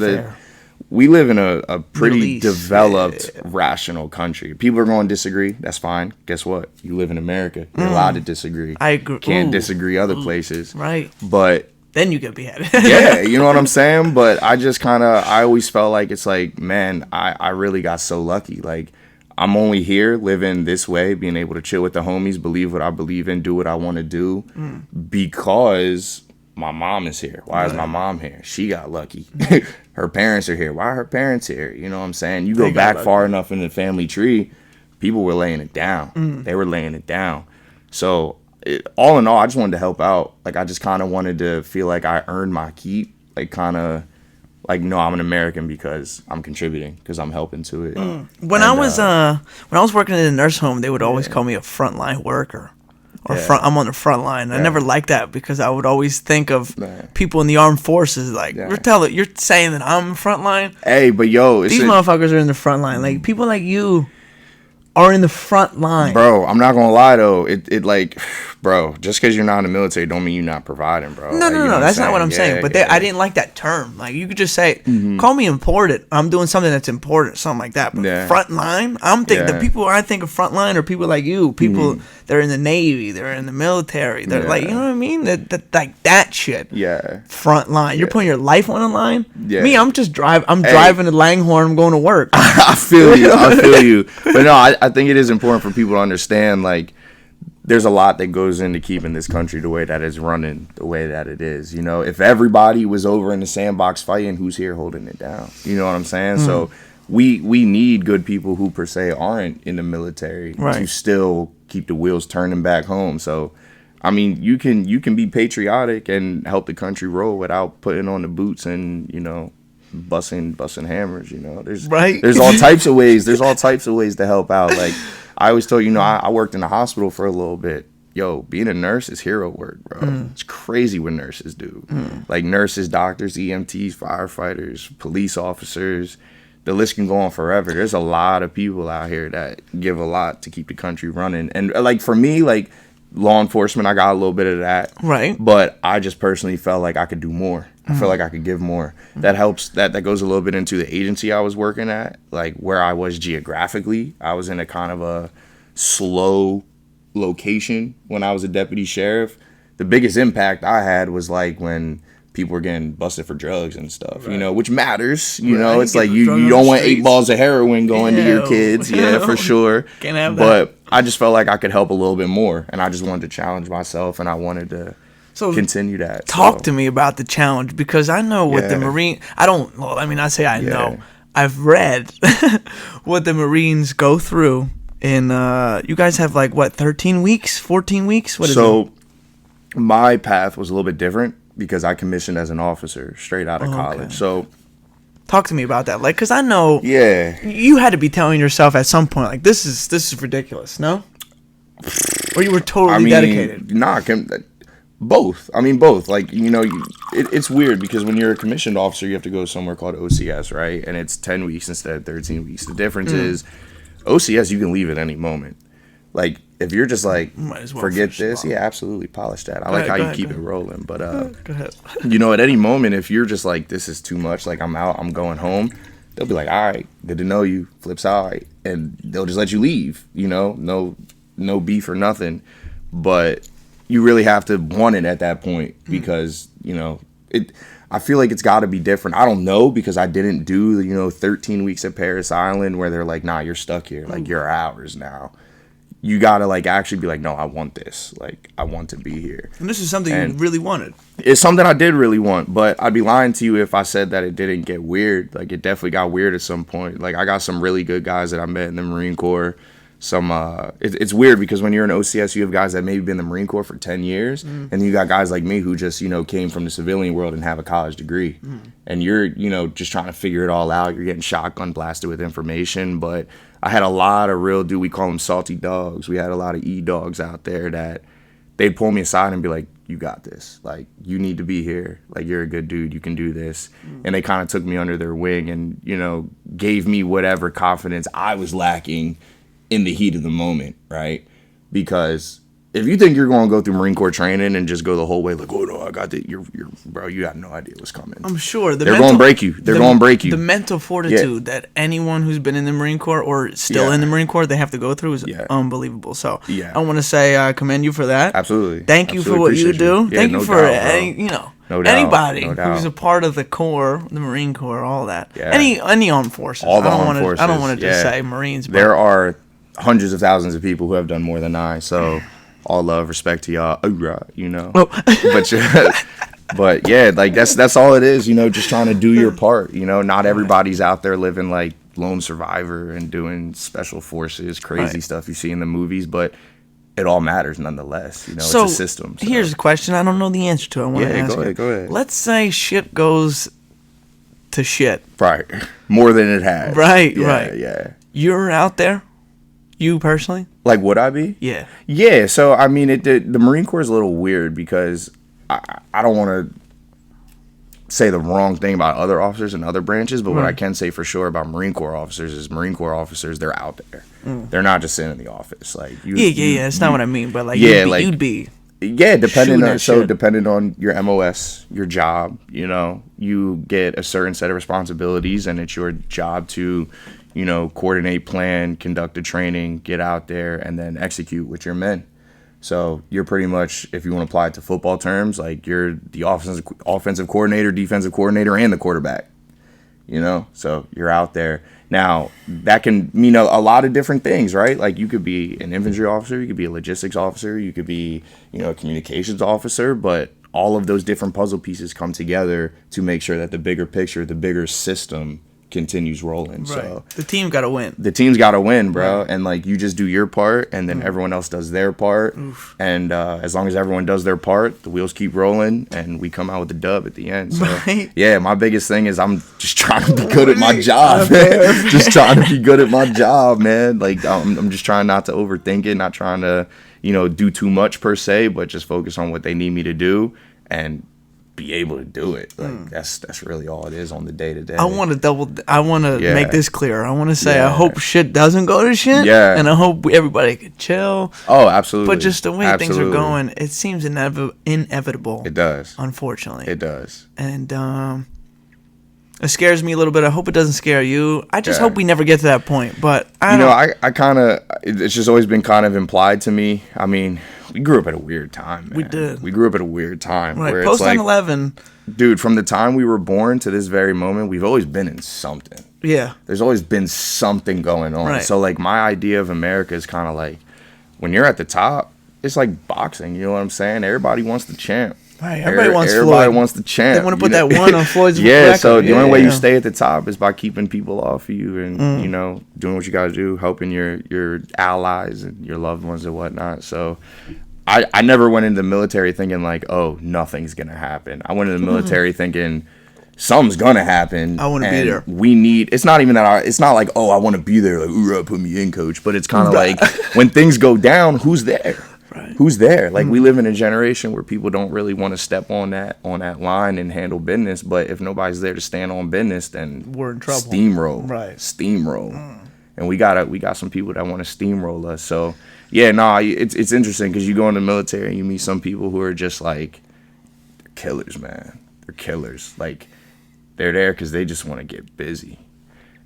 We live in a pretty developed, rational country. People are going to disagree. That's fine. Guess what? You live in America. You're allowed to disagree. I agree. Can't disagree other places. Right. But then you get beheaded. Yeah, you know what I'm saying? But I always felt like, it's like, man, I really got so lucky. Like, I'm only here living this way, being able to chill with the homies, believe what I believe in, do what I want to do, because my mom is here. Why is my mom here? She got lucky. Her parents are here. Why are her parents here? You know what I'm saying? You go back far enough in the family tree, people were laying it down. They were laying it down. So all in all, I just wanted to help out. Like, I just kind of wanted to feel like I earned my keep. Like, kind of like, no, I'm an American because I'm contributing, because I'm helping to it. When I was working in a nurse home, they would always call me a frontline worker. I'm on the front line. I never liked that, because I would always think of people in the armed forces. Like, you're saying that I'm front line? Hey, but yo, these motherfuckers are in the front line. Like, people like you are in the front line. Bro, I'm not gonna lie though. It like, bro, just because you're not in the military don't mean you're not providing, bro. No, that's not what I'm saying. But I didn't like that term. Like, you could just say, call me important. I'm doing something that's important, something like that. But front line, I'm thinking the people I think of front line are people like you, people that are in the Navy, they're in the military, they're like, you know what I mean? That like that shit. Yeah. Front line. You're putting your life on the line. Yeah. Me, I'm just driving the Langhorne. I'm going to work. I feel you. But no, I think it is important for people to understand, like, there's a lot that goes into keeping this country the way that it's running, the way that it is. You know, if everybody was over in the sandbox fighting, who's here holding it down? You know what I'm saying? So we need good people who per se aren't in the military to still keep the wheels turning back home. So, I mean, you can be patriotic and help the country roll without putting on the boots and, you know, busting hammers. You know, there's all types of ways. There's all types of ways to help out. Like I always tell you, I worked in the hospital for a little bit. Yo, being a nurse is hero work, bro. It's crazy what nurses do. Like nurses, doctors, EMTs, firefighters, police officers. The list can go on forever. There's a lot of people out here that give a lot to keep the country running. And like for me, like law enforcement, I got a little bit of that. Right. But I just personally felt like I could do more. I feel like I could give more. That helps. That goes a little bit into the agency I was working at, like where I was geographically. I was in a kind of a slow location when I was a deputy sheriff. The biggest impact I had was like when people were getting busted for drugs and stuff, right. You know, which matters. You know, it's like you don't want 8 balls of heroin going to your kids. Yeah, for sure. Can't have that. But I just felt like I could help a little bit more, and I just wanted to challenge myself, and I wanted to continue that. Talk to me about the challenge, because I know what the Marine. I know. I've read what the Marines go through. And you guys have like what, 13 weeks, 14 weeks? What is it? So my path was a little bit different because I commissioned as an officer straight out of college. Okay. So talk to me about that, like, because I know you had to be telling yourself at some point like this is ridiculous, no? Or you were totally dedicated? Nah, both. I mean, both. Like, you know, it's weird because when you're a commissioned officer, you have to go somewhere called OCS, right? And it's 10 weeks instead of 13 weeks. The difference is OCS, you can leave at any moment. Like, if you're just like, forget this, absolutely, polish that. I like how you keep it rolling. But, go ahead. You know, at any moment, if you're just like, this is too much, like, I'm out, I'm going home, they'll be like, all right, good to know you, flip side. And they'll just let you leave, you know, no beef or nothing. But you really have to want it at that point because, you know, I feel like it's got to be different. I don't know because I didn't do, 13 weeks at Paris Island where they're like, nah, you're stuck here. Like, you're ours now. You got to, like, actually be like, no, I want this. Like, I want to be here. And this is something you really wanted. It's something I did really want, but I'd be lying to you if I said that it didn't get weird. Like, it definitely got weird at some point. Like, I got some really good guys that I met in the Marine Corps. It's weird because when you're in OCS, you have guys that maybe been in the Marine Corps for 10 years, and you got guys like me who just, came from the civilian world and have a college degree. And you're, just trying to figure it all out. You're getting shotgun blasted with information. But I had a lot of we call them salty dogs. We had a lot of E-dogs out there that they'd pull me aside and be like, you got this. Like, you need to be here. Like, you're a good dude. You can do this. And they kind of took me under their wing and, gave me whatever confidence I was lacking in the heat of the moment, right? Because if you think you're going to go through Marine Corps training and just go the whole way, like, oh no, I got it, bro, you got no idea what's coming. I'm sure they're going to break you. They're going to break you. The mental fortitude that anyone who's been in the Marine Corps or still in the Marine Corps, they have to go through is unbelievable. So I want to say I commend you for that. Absolutely. Thank you for what you do. Thank you for anybody who's a part of the Corps, the Marine Corps, all that. Yeah. Any armed forces. All the armed forces. I don't want to just say Marines. But there are hundreds of thousands of people who have done more than I. So all love, respect to y'all. But yeah, like that's all it is. Just trying to do your part. Not everybody's out there living like lone survivor and doing special forces, crazy stuff you see in the movies, but it all matters nonetheless. It's a system. So. Here's a question I don't know the answer to. I want to ask you. Go ahead. Let's say shit goes to shit. Right. More than it has. Right. Yeah. You're out there? You personally? Like, would I be? Yeah. Yeah. So, I mean, the Marine Corps is a little weird because I don't want to say the wrong thing about other officers and other branches, but what I can say for sure about Marine Corps officers is Marine Corps officers, they're out there. They're not just sitting in the office. Like, That's not what I mean, but like, you'd be. Yeah, depending on your MOS, your job, you get a certain set of responsibilities, and it's your job to, coordinate, plan, conduct a training, get out there, and then execute with your men. So you're pretty much, if you want to apply it to football terms, like you're the offensive coordinator, defensive coordinator, and the quarterback. So you're out there. Now, that can mean a lot of different things, right? Like, you could be an infantry officer, you could be a logistics officer, you could be, a communications officer, but all of those different puzzle pieces come together to make sure that the bigger picture, the bigger system continues rolling. Right. So the team got to win. The team's got to win, bro. Right. And like you just do your part, and then everyone else does their part. Oof. And as long as everyone does their part, the wheels keep rolling, and we come out with the dub at the end. So right. Yeah, my biggest thing is I'm just trying to be good at my job, man. Just trying to be good at my job, man. Like I'm just trying not to overthink it, not trying to do too much per se, but just focus on what they need me to do and be able to do it. Like that's really all it is on the day to day. I want to make this clear. I want to say I hope shit doesn't go to shit. Yeah. And I hope everybody can chill. Oh, absolutely. But just the way things are going, it seems inevitable. It does. Unfortunately. It does. And it scares me a little bit. I hope it doesn't scare you. I just hope we never get to that point. But I kind of, it's just always been kind of implied to me. I mean, we grew up at a weird time, man. We did. We grew up at a weird time. Right. Where Post it's like, 9/11. Dude, from the time we were born to this very moment, we've always been in something. Yeah. There's always been something going on. Right. So, like, my idea of America is kind of like, when you're at the top, it's like boxing. You know what I'm saying? Everybody wants the champ. Right. Everybody wants the champ. They want to put that one on Floyd's record. So the only way you stay at the top is by keeping people off of you and, doing what you got to do, helping your allies and your loved ones and whatnot. So I never went into the military thinking like, oh, nothing's going to happen. I went into the military thinking something's going to happen. I want to be there. It's not even that it's not like, oh, I want to be there. Like, ooh, put me in, coach. But it's kind of like when things go down, who's there? Right. Who's there? Like we live in a generation where people don't really want to step on that line and handle business. But if nobody's there to stand on business, then we're in trouble. Steamroll, right? Steamroll, and we got some people that want to steamroll us. So yeah, it's interesting because you go in the military and you meet some people who are just like they're killers, man. They're killers. Like they're there because they just want to get busy.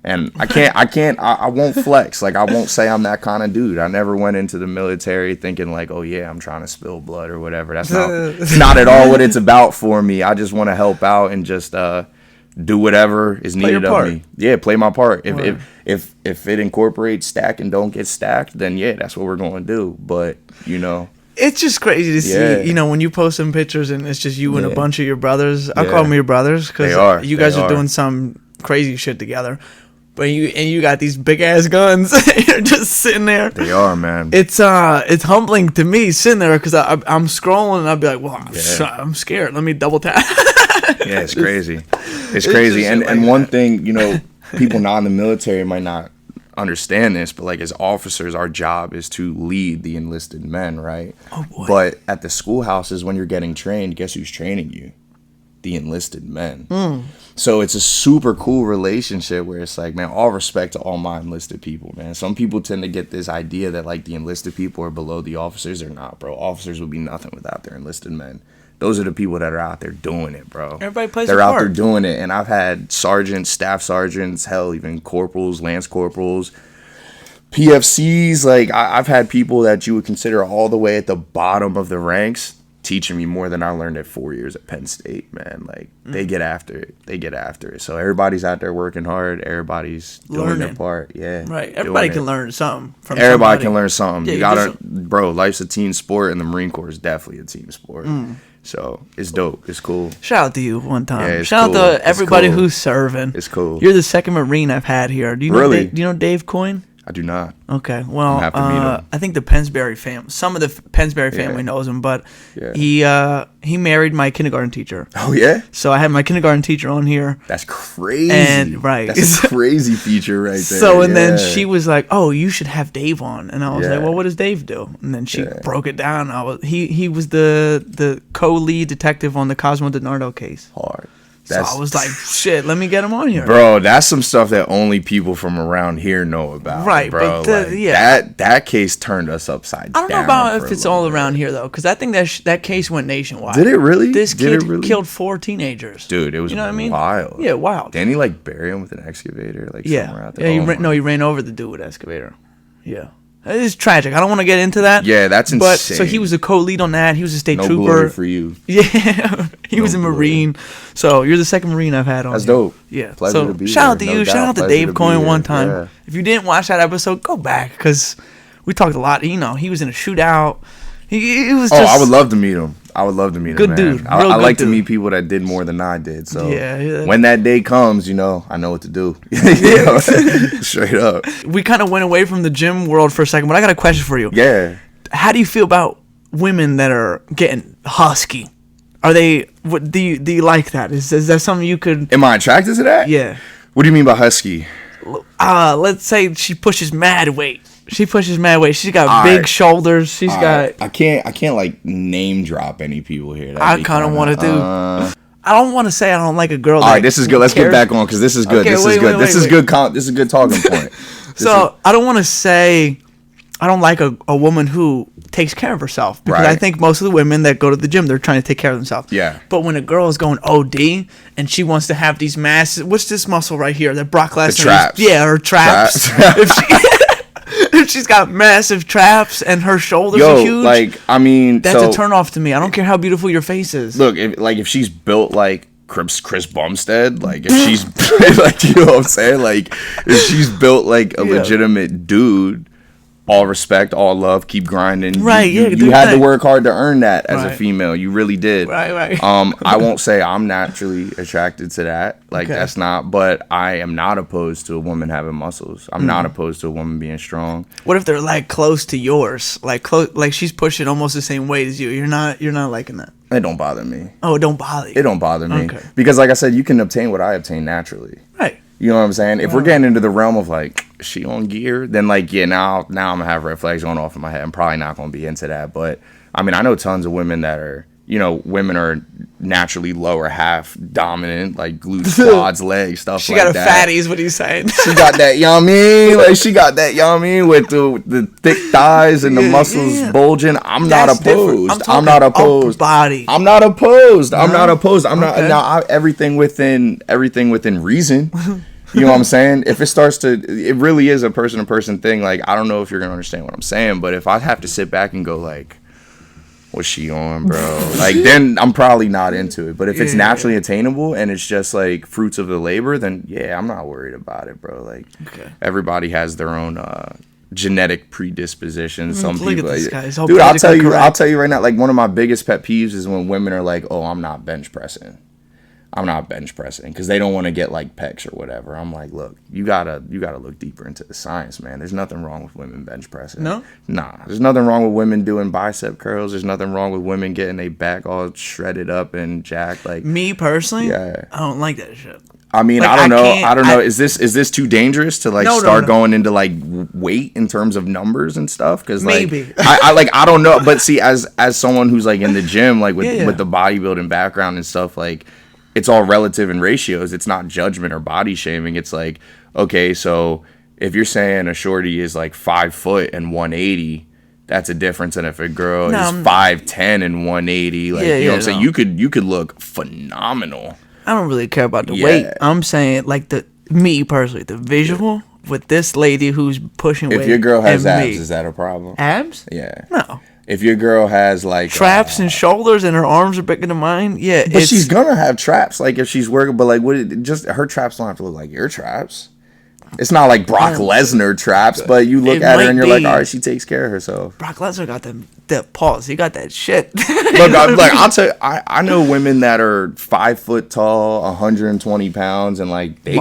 And I won't flex. Like, I won't say I'm that kind of dude. I never went into the military thinking like, oh yeah, I'm trying to spill blood or whatever. That's not at all what it's about for me. I just want to help out and just do whatever is needed of me. Yeah, play my part. If it incorporates stack and don't get stacked, then yeah, that's what we're going to do. But, it's just crazy to see, when you post some pictures and it's just you and a bunch of your brothers. I call them your brothers because you guys are doing some crazy shit together. But you got these big ass guns. You're just sitting there. They are, man. It's humbling to me sitting there because I'm scrolling and I'll be like, well, I'm scared. Let me double tap. Yeah, it's crazy. It's crazy. And one thing, people not in the military might not understand this, but like as officers, our job is to lead the enlisted men, right? Oh boy. But at the schoolhouses, when you're getting trained, guess who's training you? The enlisted men. So it's a super cool relationship where it's like, man, all respect to all my enlisted people, man. Some people tend to get this idea that like the enlisted people are below the officers. They're not, bro. Officers would be nothing without their enlisted men. Those are the people that are out there doing it, bro. Everybody plays They're a out part. there doing it. And I've had sergeants, staff sergeants, hell, even corporals, lance corporals, PFCs. Like I've had people that you would consider all the way at the bottom of the ranks teaching me more than I learned at 4 years at Penn State, man. Like they get after it. They get after it. So everybody's out there working hard. Everybody's doing their part. Yeah. Right. Everybody can learn something from Everybody can learn something. Yeah, you gotta, bro, life's a team sport and the Marine Corps is definitely a team sport. So it's dope. It's cool. Shout out to you one time. Yeah, Shout out to everybody who's serving. It's cool. You're the second Marine I've had here. Do you know really? Do you know Dave Coyne? I do not. Okay, well, have to meet him. I think the Pensbury family, some of the Pensbury family knows him, but he married my kindergarten teacher. Oh yeah. So I had my kindergarten teacher on here. That's crazy. And right, that's a crazy feature right there. So and then she was like, "Oh, you should have Dave on," and I was like, "Well, what does Dave do?" And then she broke it down. He was the co-lead detective on the Cosmo DiNardo case. Hard. So I was like, shit, let me get him on here. Bro, that's some stuff that only people from around here know about. Right, bro. But that case turned us upside down. I don't know about if it's all around here, though, because I think that case went nationwide. Did it really? This kid killed 4 teenagers. Dude, it was wild. Yeah, wild. Didn't he, like, bury him with an excavator? Like, somewhere out there? Yeah, he ran over the dude with an excavator. Yeah. It's tragic. I don't want to get into that. Yeah, that's insane. But so he was a co-lead on that. He was a state trooper. No glory for you. Yeah, he was a Marine. So you're the second Marine I've had on. That's dope. Yeah. Pleasure to be shout out to there. you. Shout out to Dave Coyne one time. Yeah. If you didn't watch that episode, go back because we talked a lot. He was in a shootout. He was just. I would love to meet him. I would love to meet good him, man. dude. I like to meet people that did more than I did. So when that day comes, I know what to do. Straight up. We kind of went away from the gym world for a second, but I got a question for you. Yeah. How do you feel about women that are getting husky? Are they? What do you like that? Is that something you could? Am I attracted to that? Yeah. What do you mean by husky? Let's say she pushes mad weight. She's got big shoulders. She's got. I can't like name drop any people here. I kind of want to do. I don't want to say I don't like a girl. All right, this is good. Let's get back on because this is good. Okay, this is good. This is good. This is a good talking point. I don't want to say I don't like a woman who takes care of herself because I think most of the women that go to the gym, they're trying to take care of themselves. Yeah. But when a girl is going OD and she wants to have these massive, what's this muscle right here that Brock Lesnar? The traps. Her traps. If she's got massive traps and her shoulders are huge, that's a turnoff to me. I don't care how beautiful your face is. Look, if she's built like Chris Bumstead, like if she's like, you know what I'm saying, like if she's built like a legitimate dude. All respect, all love, keep grinding. Right, you had to work hard to earn that as a female. You really did. Right. I won't say I'm naturally attracted to that. Like that's not. But I am not opposed to a woman having muscles. I'm not opposed to a woman being strong. What if they're like close to yours, like she's pushing almost the same weight as you? You're not liking that. It don't bother me. Oh, it don't bother you. It don't bother me because, like I said, you can obtain what I obtain naturally. Right. You know what I'm saying? If we're getting into the realm of like, is she on gear? Then like, now I'm gonna have red flags going off in my head. I'm probably not gonna be into that. But I mean, I know tons of women that are, women are naturally lower half dominant, like glutes, quads, legs, stuff she like that. She got a fatty is what he's saying. She got that, like she got that, with the thick thighs and the muscles bulging. I'm not opposed. I'm not opposed. Body. I'm not opposed. I'm not opposed. I'm not now. Everything within reason. You know what I'm saying? If it starts to, it really is a person-to-person thing. Like, I don't know if you're gonna understand what I'm saying, but if I have to sit back and go like, what's she on, bro? Like, then I'm probably not into it. But if it's naturally attainable and it's just like fruits of the labor, then I'm not worried about it, bro. Like, everybody has their own genetic predispositions. Some look people, at this guy. Dude, I'll tell you right now. Like, one of my biggest pet peeves is when women are like, "Oh, I'm not bench pressing." I'm not bench pressing because they don't want to get like pecs or whatever. I'm like, look, you gotta look deeper into the science, man. There's nothing wrong with women bench pressing. No? Nah. There's nothing wrong with women doing bicep curls. There's nothing wrong with women getting their back all shredded up and jacked. Like me personally, I don't like that shit. I mean, like, I don't know. Is this too dangerous to like start going into like weight in terms of numbers and stuff? Because like, maybe I don't know. But see, as someone who's like in the gym, like with the bodybuilding background and stuff, like. It's all relative in ratios. It's not judgment or body shaming. It's like, okay, so if you're saying a shorty is like 5 foot and 180, that's a difference than if a girl is 5'10" and 180. Like, you know what I'm saying? You could look phenomenal. I don't really care about the weight. I'm saying like me personally, the visual with this lady who's pushing weight. If your girl has abs, is that a problem? Abs? Yeah. No. If your girl has like traps and shoulders and her arms are bigger than mine, but she's gonna have traps. Like if she's working, but like just her traps don't have to look like your traps. It's not like Brock Lesnar traps, but you look at her and you're like, all right, she takes care of herself. Brock Lesnar got that pause. He got that shit. Look, I'll tell you, I know women that are 5 foot tall, 120 pounds, and like they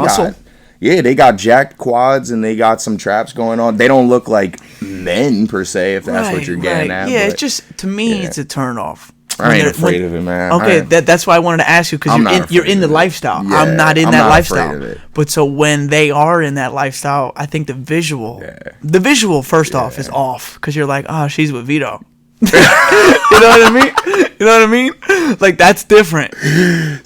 got jacked quads and they got some traps going on. They don't look like men per se, if that's what you're getting at. Yeah, it's just to me, it's a turn off. I ain't afraid of it, man. Okay, that's why I wanted to ask you because you're in the lifestyle. Yeah, I'm not in that lifestyle. But so when they are in that lifestyle, I think the visual first off is off because you're like, oh, she's with Vito. You know what I mean? Like that's different.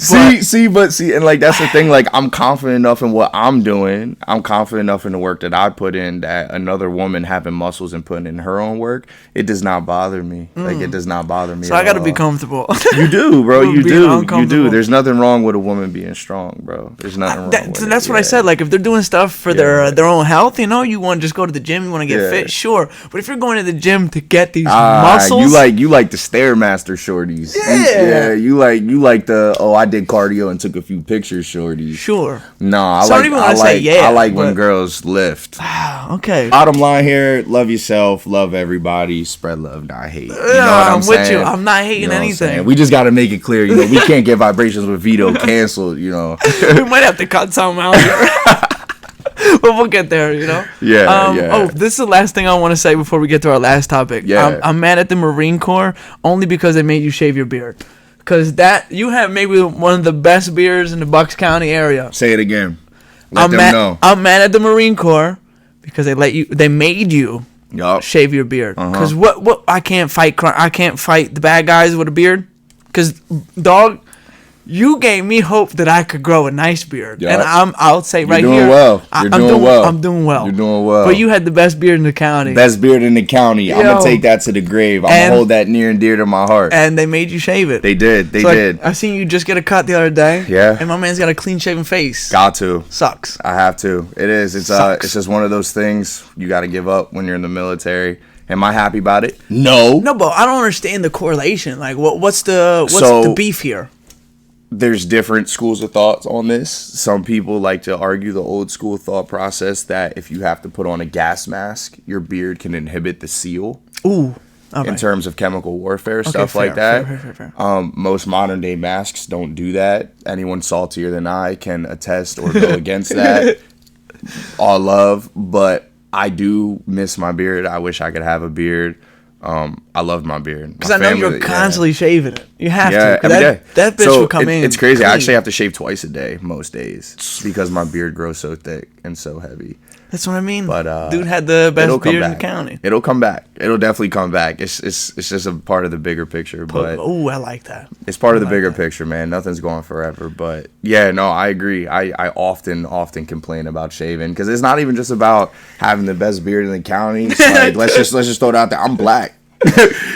See, and like that's the thing. Like I'm confident enough in what I'm doing. I'm confident enough in the work that I put in that another woman having muscles and putting in her own work, it does not bother me. Like it does not bother me. So I got to be comfortable. You do, bro. You do. There's nothing wrong with a woman being strong, bro. There's nothing wrong. With so that's what I said. Like if they're doing stuff for their own health, you want to just go to the gym, you want to get fit, sure. But if you're going to the gym to get these muscles, you like the Stairmaster shorties. Yeah, you like the I did cardio and took a few pictures, shorty. Sure. No, I like when girls lift. Okay. Bottom line here, love yourself, love everybody, spread love, not hate. You know what I'm saying? with you. I'm not hating anything. We just got to make it clear, we can't get Vibrations with Vito canceled, We might have to cut something out here. But we'll get there, Yeah, yeah. Oh, this is the last thing I want to say before we get to our last topic. Yeah. I'm mad at the Marine Corps only because they made you shave your beard. Because you have maybe one of the best beards in the Bucks County area. Say it again. Let them know. I'm mad at the Marine Corps because they made you shave your beard. Because what I can't fight the bad guys with a beard. Because, dog, you gave me hope that I could grow a nice beard. Yep. And I'll say right here. You're doing well. I'm doing well. You're doing well. But you had the best beard in the county. Best beard in the county. I'm going to take that to the grave. I'm going to hold that near and dear to my heart. And they made you shave it. They did. They did. I seen you just get a cut the other day. Yeah. And my man's got a clean shaven face. Got to. Sucks. I have to. It is. It's just one of those things you got to give up when you're in the military. Am I happy about it? No. No, but I don't understand the correlation. Like, what's the beef here? There's different schools of thoughts on this. Some people like to argue the old school thought process that if you have to put on a gas mask, your beard can inhibit the seal. Ooh. Okay. In terms of chemical warfare, stuff like that. Fair. Most modern day masks don't do that. Anyone saltier than I can attest or go against that. All love, but I do miss my beard. I wish I could have a beard. I love my beard. Because I know you're constantly shaving it. You have to. Every day. That bitch will come in. It's crazy. Clean. I actually have to shave twice a day most days because my beard grows so thick and so heavy. That's what I mean. But dude had the best beard in the county. It'll come back. It'll definitely come back. It's just a part of the bigger picture. But I like that. It's part of the bigger picture, man. Nothing's going forever. But yeah, no, I agree. I often complain about shaving because it's not even just about having the best beard in the county. It's like, let's just throw it out there. I'm black.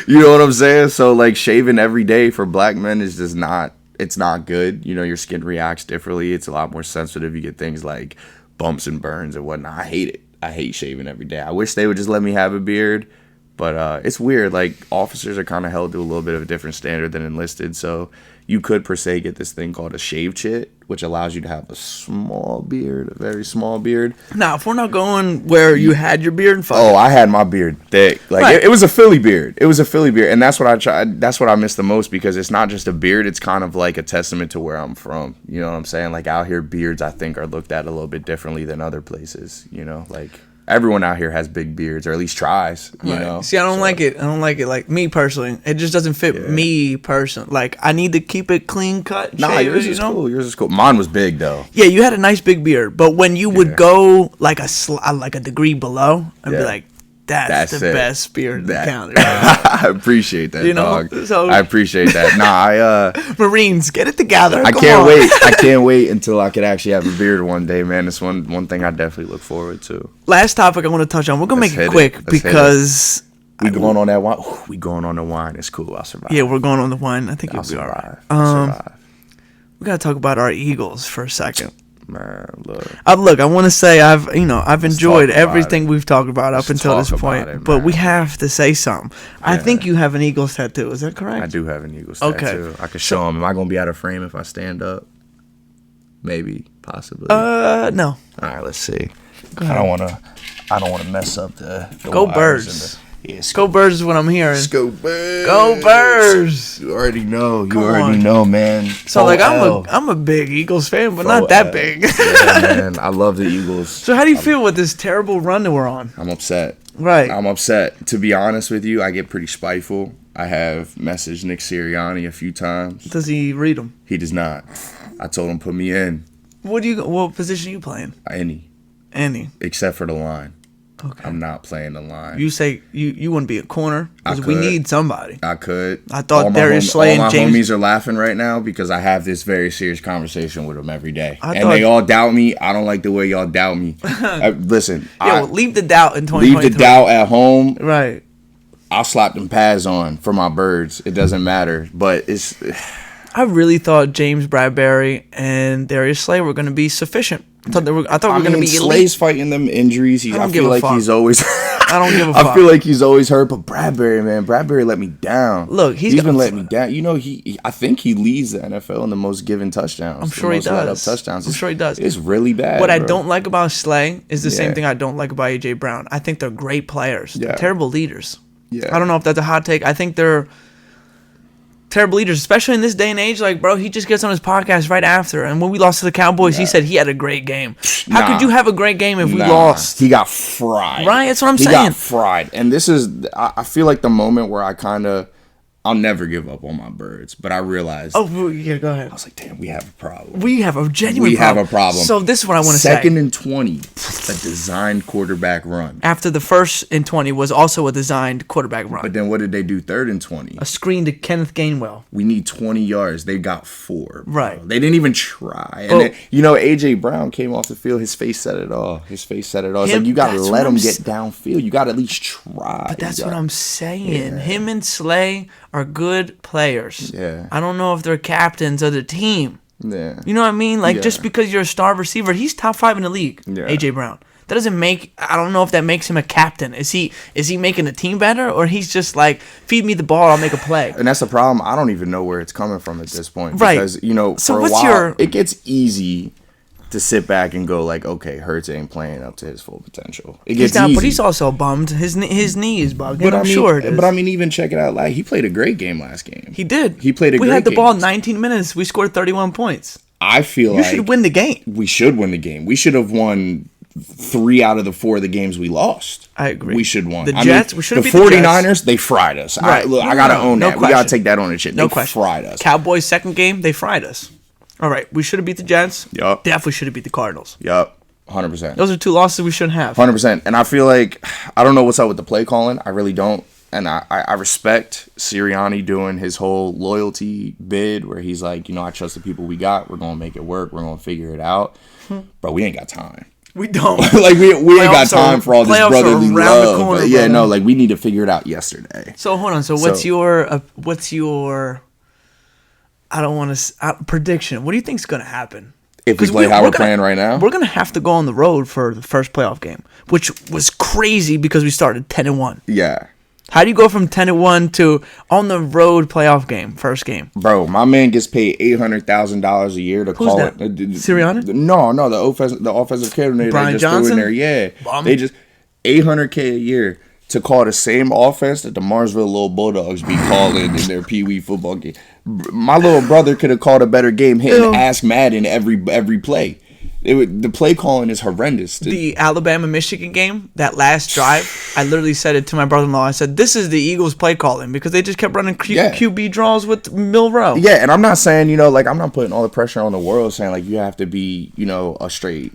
You know what I'm saying? So like shaving every day for black men is just not good. Your skin reacts differently. It's a lot more sensitive. You get things like bumps and burns and whatnot. I hate it. I hate shaving every day. I wish they would just let me have a beard. But it's weird. Like officers are kind of held to a little bit of a different standard than enlisted. So you could per se get this thing called a shave chit, which allows you to have a small beard, a very small beard. Now, if we're not going where you had your beard, I had my beard thick. Like right. it was a Philly beard. It was a Philly beard, and that's what I tried. That's what I miss the most because it's not just a beard. It's kind of like a testament to where I'm from. You know what I'm saying? Like out here, beards I think are looked at a little bit differently than other places. Like. Everyone out here has big beards, or at least tries. You know. See, I don't like it. I don't like it. Like me personally, it just doesn't fit me personally. Like I need to keep it clean cut. Nah, yours is cool. Yours is cool. Mine was big though. Yeah, you had a nice big beard, but when you would go like a degree below, I'd be like, that's the best beard in the county. Right? I appreciate that, dog. So, I appreciate that. Nah, Marines, get it together. I can't wait. I can't wait until I could actually have a beard one day, man. It's one thing I definitely look forward to. Last topic I want to touch on. We're gonna make it quick because we going on that wine. We going on the wine. It's cool. I'll survive. Yeah, we're going on the wine. I think you'll be all right. We gotta talk about our Eagles for a second. Man, look, I want to say I've enjoyed everything we've talked about up until this point, but we have to say something. Yeah. I think you have an Eagles tattoo. Is that correct? I do have an Eagles tattoo. I could show him. Am I gonna be out of frame if I stand up? Maybe, possibly. No. All right, let's see. I don't want to mess up the Go Birds. Go Birds is what I'm hearing. Go Birds. Go Birds. You already know. You already know, man. So like I'm a big Eagles fan, but not that big. Yeah, man. I love the Eagles. So how do you feel with this terrible run that we're on? I'm upset. Right. I'm upset. To be honest with you, I get pretty spiteful. I have messaged Nick Sirianni a few times. Does he read them? He does not. I told him put me in. What position are you playing? Any. Except for the line. Okay. I'm not playing the line. You say you want to be a corner because we need somebody. I could. I thought Darius Slay and James. All my homies are laughing right now because I have this very serious conversation with them every day, and they all doubt me. I don't like the way y'all doubt me. Listen, leave the doubt in 2023. Leave the doubt at home. Right. I'll slap them pads on for my birds. It doesn't matter, but it's. I really thought James Bradbury and Darius Slay were going to be sufficient. I thought we were going to be elite. Slay's fighting them injuries. I feel like he's always. I don't give a fuck. I feel like he's always hurt, but Bradbury, man, Bradbury let me down. Look, he's been letting me down. You know, I think he leads the NFL in the most given touchdowns. I'm sure he does. Touchdowns. I'm sure he does. It's really bad. What I don't like about Slay is the same thing I don't like about A.J. Brown. I think they're great players. They're terrible leaders. Yeah. I don't know if that's a hot take. I think they're terrible leaders, especially in this day and age. Like, bro, he just gets on his podcast right after. And when we lost to the Cowboys, he said he had a great game. How could you have a great game if we lost? He got fried. Right? That's what I'm saying. He got fried. And this is, I feel like the moment where I'll never give up on my birds, but I realized. Oh, yeah, go ahead. I was like, damn, we have a problem. We have a genuine problem. We have a problem. So this is what I want to say. 2nd and 20, a designed quarterback run. After the 1st and 20 was also a designed quarterback run. But then what did they do 3rd and 20? A screen to Kenneth Gainwell. We need 20 yards. They got 4. Bro. Right. They didn't even try. And then, you know, A.J. Brown came off the field. His face said it all. It's like, you got to let him get downfield. You got to at least try. But that's what I'm saying. Him and Slay are good players. Yeah. I don't know if they're captains of the team. Yeah. You know what I mean? Like, just because you're a star receiver, he's top 5 in the league, A.J. Brown. That doesn't make, I don't know if that makes him a captain. Is he making the team better, or he's just like, feed me the ball, I'll make a play? And that's the problem. I don't even know where it's coming from at this point. Right. Because, you know, for a while, it gets easy to sit back and go like, okay, Hurts ain't playing up to his full potential. It gets easy. But he's also bummed. His knee is bugged. I'm sure it is. But I mean, even check it out. Like, he played a great game last game. He did. He played a great game. We had the ball 19 minutes. We scored 31 points. I feel like you should win the game. We should win the game. We should have won 3 out of the 4 of the games we lost. I agree. We should won. The Jets, we should have beat the 49ers, they fried us. Right. I got to own that. We got to take that on the chin. They fried us. Cowboys' second game, they fried us. All right, we should have beat the Jets. Yup. Definitely should have beat the Cardinals. Yup. 100%. Those are 2 losses we shouldn't have. 100%. And I feel like, I don't know what's up with the play calling. I really don't. And I respect Sirianni doing his whole loyalty bid where he's like, you know, I trust the people we got. We're going to make it work. We're going to figure it out. But we ain't got time. We don't. Like, we ain't got time for all this brotherly love. Corner, but no, like, we need to figure it out yesterday. So, hold on. So, what's your I don't want to prediction. What do you think's going to happen? If we play how we're playing right now? We're going to have to go on the road for the first playoff game, which was crazy because we started 10-1. Yeah. How do you go from 10-1 to on the road playoff game, first game? Bro, my man gets paid $800,000 a year to call it. Sirianni? No, the offensive coordinator. Brian Johnson? Threw in there. Yeah. They just $800K a year to call the same offense that the Marsville Little Bulldogs be calling in their Pee Wee football game. My little brother could have called a better game hitting Ask Madden every play. The play calling is horrendous. The Alabama-Michigan game, that last drive, I literally said it to my brother-in-law. I said, this is the Eagles play calling because they just kept running QB draws with Milrow. Yeah, and I'm not saying, like, I'm not putting all the pressure on the world saying, like, you have to be, a straight,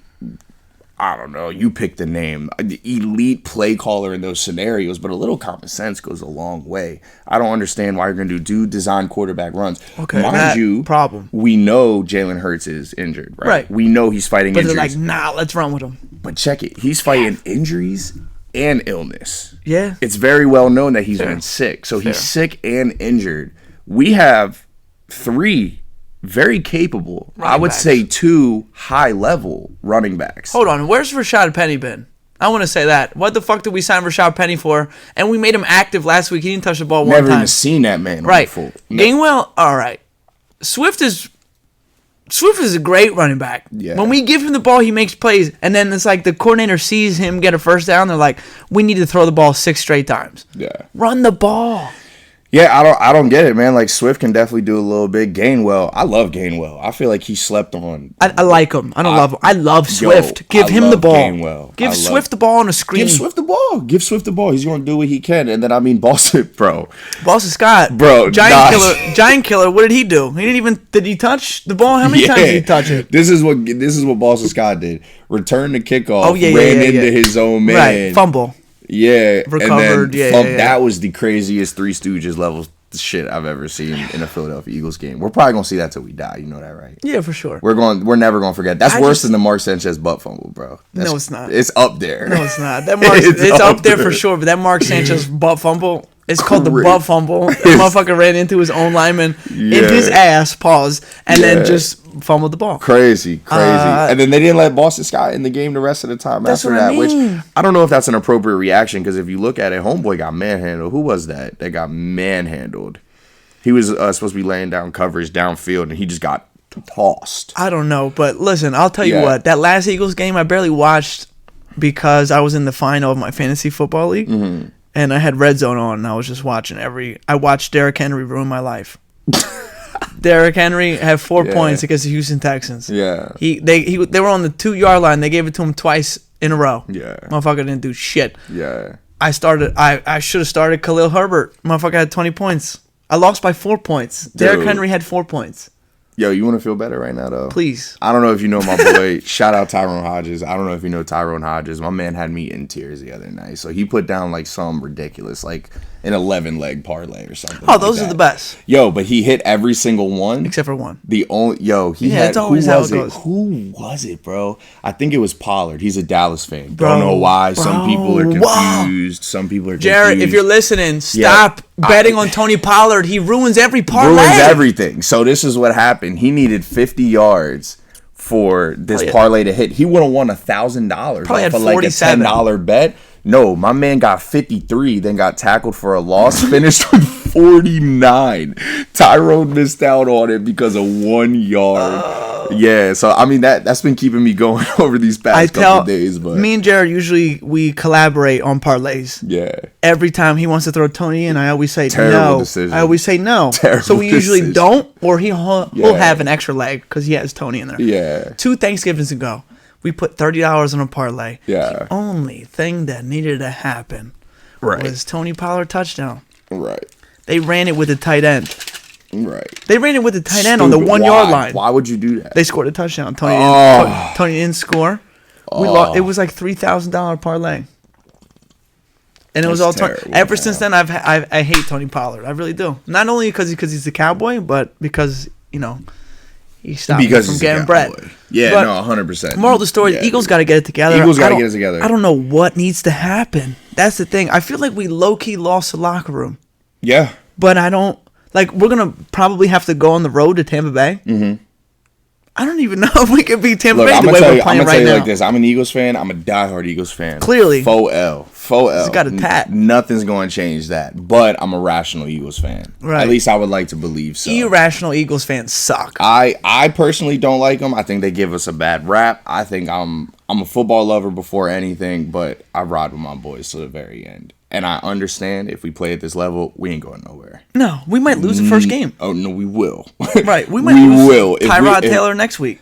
I don't know, you pick the name, the elite play caller in those scenarios, but a little common sense goes a long way. I don't understand why you're going to do design quarterback runs. Okay, mind you, problem. We know Jalen Hurts is injured, right? We know he's fighting injuries. But they're like, nah, let's run with him. But check it. He's fighting injuries and illness. Yeah. It's very well known that he's been sick. So he's sick and injured. We have 3 very capable, I would say 2 high-level running backs. Hold on, where's Rashad Penny been? I want to say that. What the fuck did we sign Rashad Penny for? And we made him active last week. He didn't touch the ball one time. Never even seen that man. Right. Gainwell, all right. Swift is a great running back. Yeah. When we give him the ball, he makes plays. And then it's like the coordinator sees him get a first down. They're like, we need to throw the ball 6 straight times. Yeah. Run the ball. Yeah, I don't get it, man. Like, Swift can definitely do a little bit. Gainwell, I love Gainwell. I feel like he slept on. I like him. I don't love him. I love Swift. Give him the ball. Give Swift the ball on a screen. Give Swift the ball. He's going to do what he can. And then, Boston, bro. Boston Scott. Bro. Giant killer. What did he do? Did he touch the ball? How many times did he touch it? This is what Boston Scott did. Return the kickoff. Ran into his own man. Right. Fumble. Yeah, recovered. That was the craziest Three Stooges level shit I've ever seen in a Philadelphia Eagles game. We're probably gonna see that till we die. You know that, right? Yeah, for sure. We're never gonna forget. That's worse than the Mark Sanchez butt fumble, bro. No, it's not. It's up there. No, it's not. That Mark, it's up there for sure. But that Mark Sanchez butt fumble. It's called the butt fumble. The motherfucker ran into his own lineman in his ass, and then just fumbled the ball. Crazy. And then they didn't let Boston Scott in the game the rest of the time after that, which I don't know if that's an appropriate reaction, because if you look at it, homeboy got manhandled. Who was that got manhandled? He was supposed to be laying down coverage downfield, and he just got tossed. I don't know, but listen, I'll tell you what. That last Eagles game, I barely watched because I was in the final of my fantasy football league. Mm-hmm. And I had Red Zone on, and I was just watching I watched Derrick Henry ruin my life. Derrick Henry had 4 points against the Houston Texans. Yeah. They were on the 2-yard line. They gave it to him twice in a row. Yeah. Motherfucker didn't do shit. Yeah. I should have started Khalil Herbert. Motherfucker had 20 points. I lost by 4 points. Derrick Henry had 4 points. Yo, you want to feel better right now, though? Please. I don't know if you know my boy. Shout out Tyrone Hodges. I don't know if you know Tyrone Hodges. My man had me in tears the other night. So he put down like some ridiculous, like an 11-leg parlay or something. Oh, those are the best. Yo, but he hit every single one. Except for one. He had, it's always how it goes. Who was it, bro? I think it was Pollard. He's a Dallas fan. Don't know why. Some people are confused. Some people are confused. Jared, if you're listening, stop betting on Tony Pollard. He ruins every parlay. Ruins everything. So this is what happened. He needed 50 yards for this parlay to hit. He would have won $1,000 probably had for like a $10 bet. No, my man got 53, then got tackled for a loss, finished with 49. Tyrone missed out on it because of 1 yard. Yeah, so I mean that's been keeping me going over these past couple of days. But me and Jared usually we collaborate on parlays. Yeah. Every time he wants to throw Tony in, I always say Terrible decision. I always say no. Terrible so we usually decision. don't, or he'll have an extra leg because he has Tony in there. Yeah. 2 Thanksgivings ago, we put $30 on a parlay. Yeah. The only thing that needed to happen was Tony Pollard touchdown. Right. They ran it with a tight end. Right. They ran it with the tight end on the 1 yard line. Why would you do that? They scored a touchdown. Tony didn't score. We lost. It was like $3,000 parlay. And it was all Tony. Ever since then, I hate Tony Pollard. I really do. Not only because he's a cowboy, but because he stopped me from getting bread. Yeah, but 100%. Moral of the story: the Eagles got to get it together. Eagles got to get it together. I don't know what needs to happen. That's the thing. I feel like we low key lost the locker room. Yeah. But I don't. Like, we're going to probably have to go on the road to Tampa Bay. Mm-hmm. I don't even know if we can beat Tampa Bay the way we're playing right now. I'm going to tell you like this. I'm an Eagles fan. I'm a diehard Eagles fan. Clearly. Faux L. It's got a tat. Nothing's going to change that. But I'm a rational Eagles fan. Right. At least I would like to believe so. Irrational Eagles fans suck. I personally don't like them. I think they give us a bad rap. I think I'm a football lover before anything, but I ride with my boys to the very end. And I understand if we play at this level, we ain't going nowhere. No, we might lose the first game. Oh, no, we will. Right, we might lose Tyrod Taylor next week.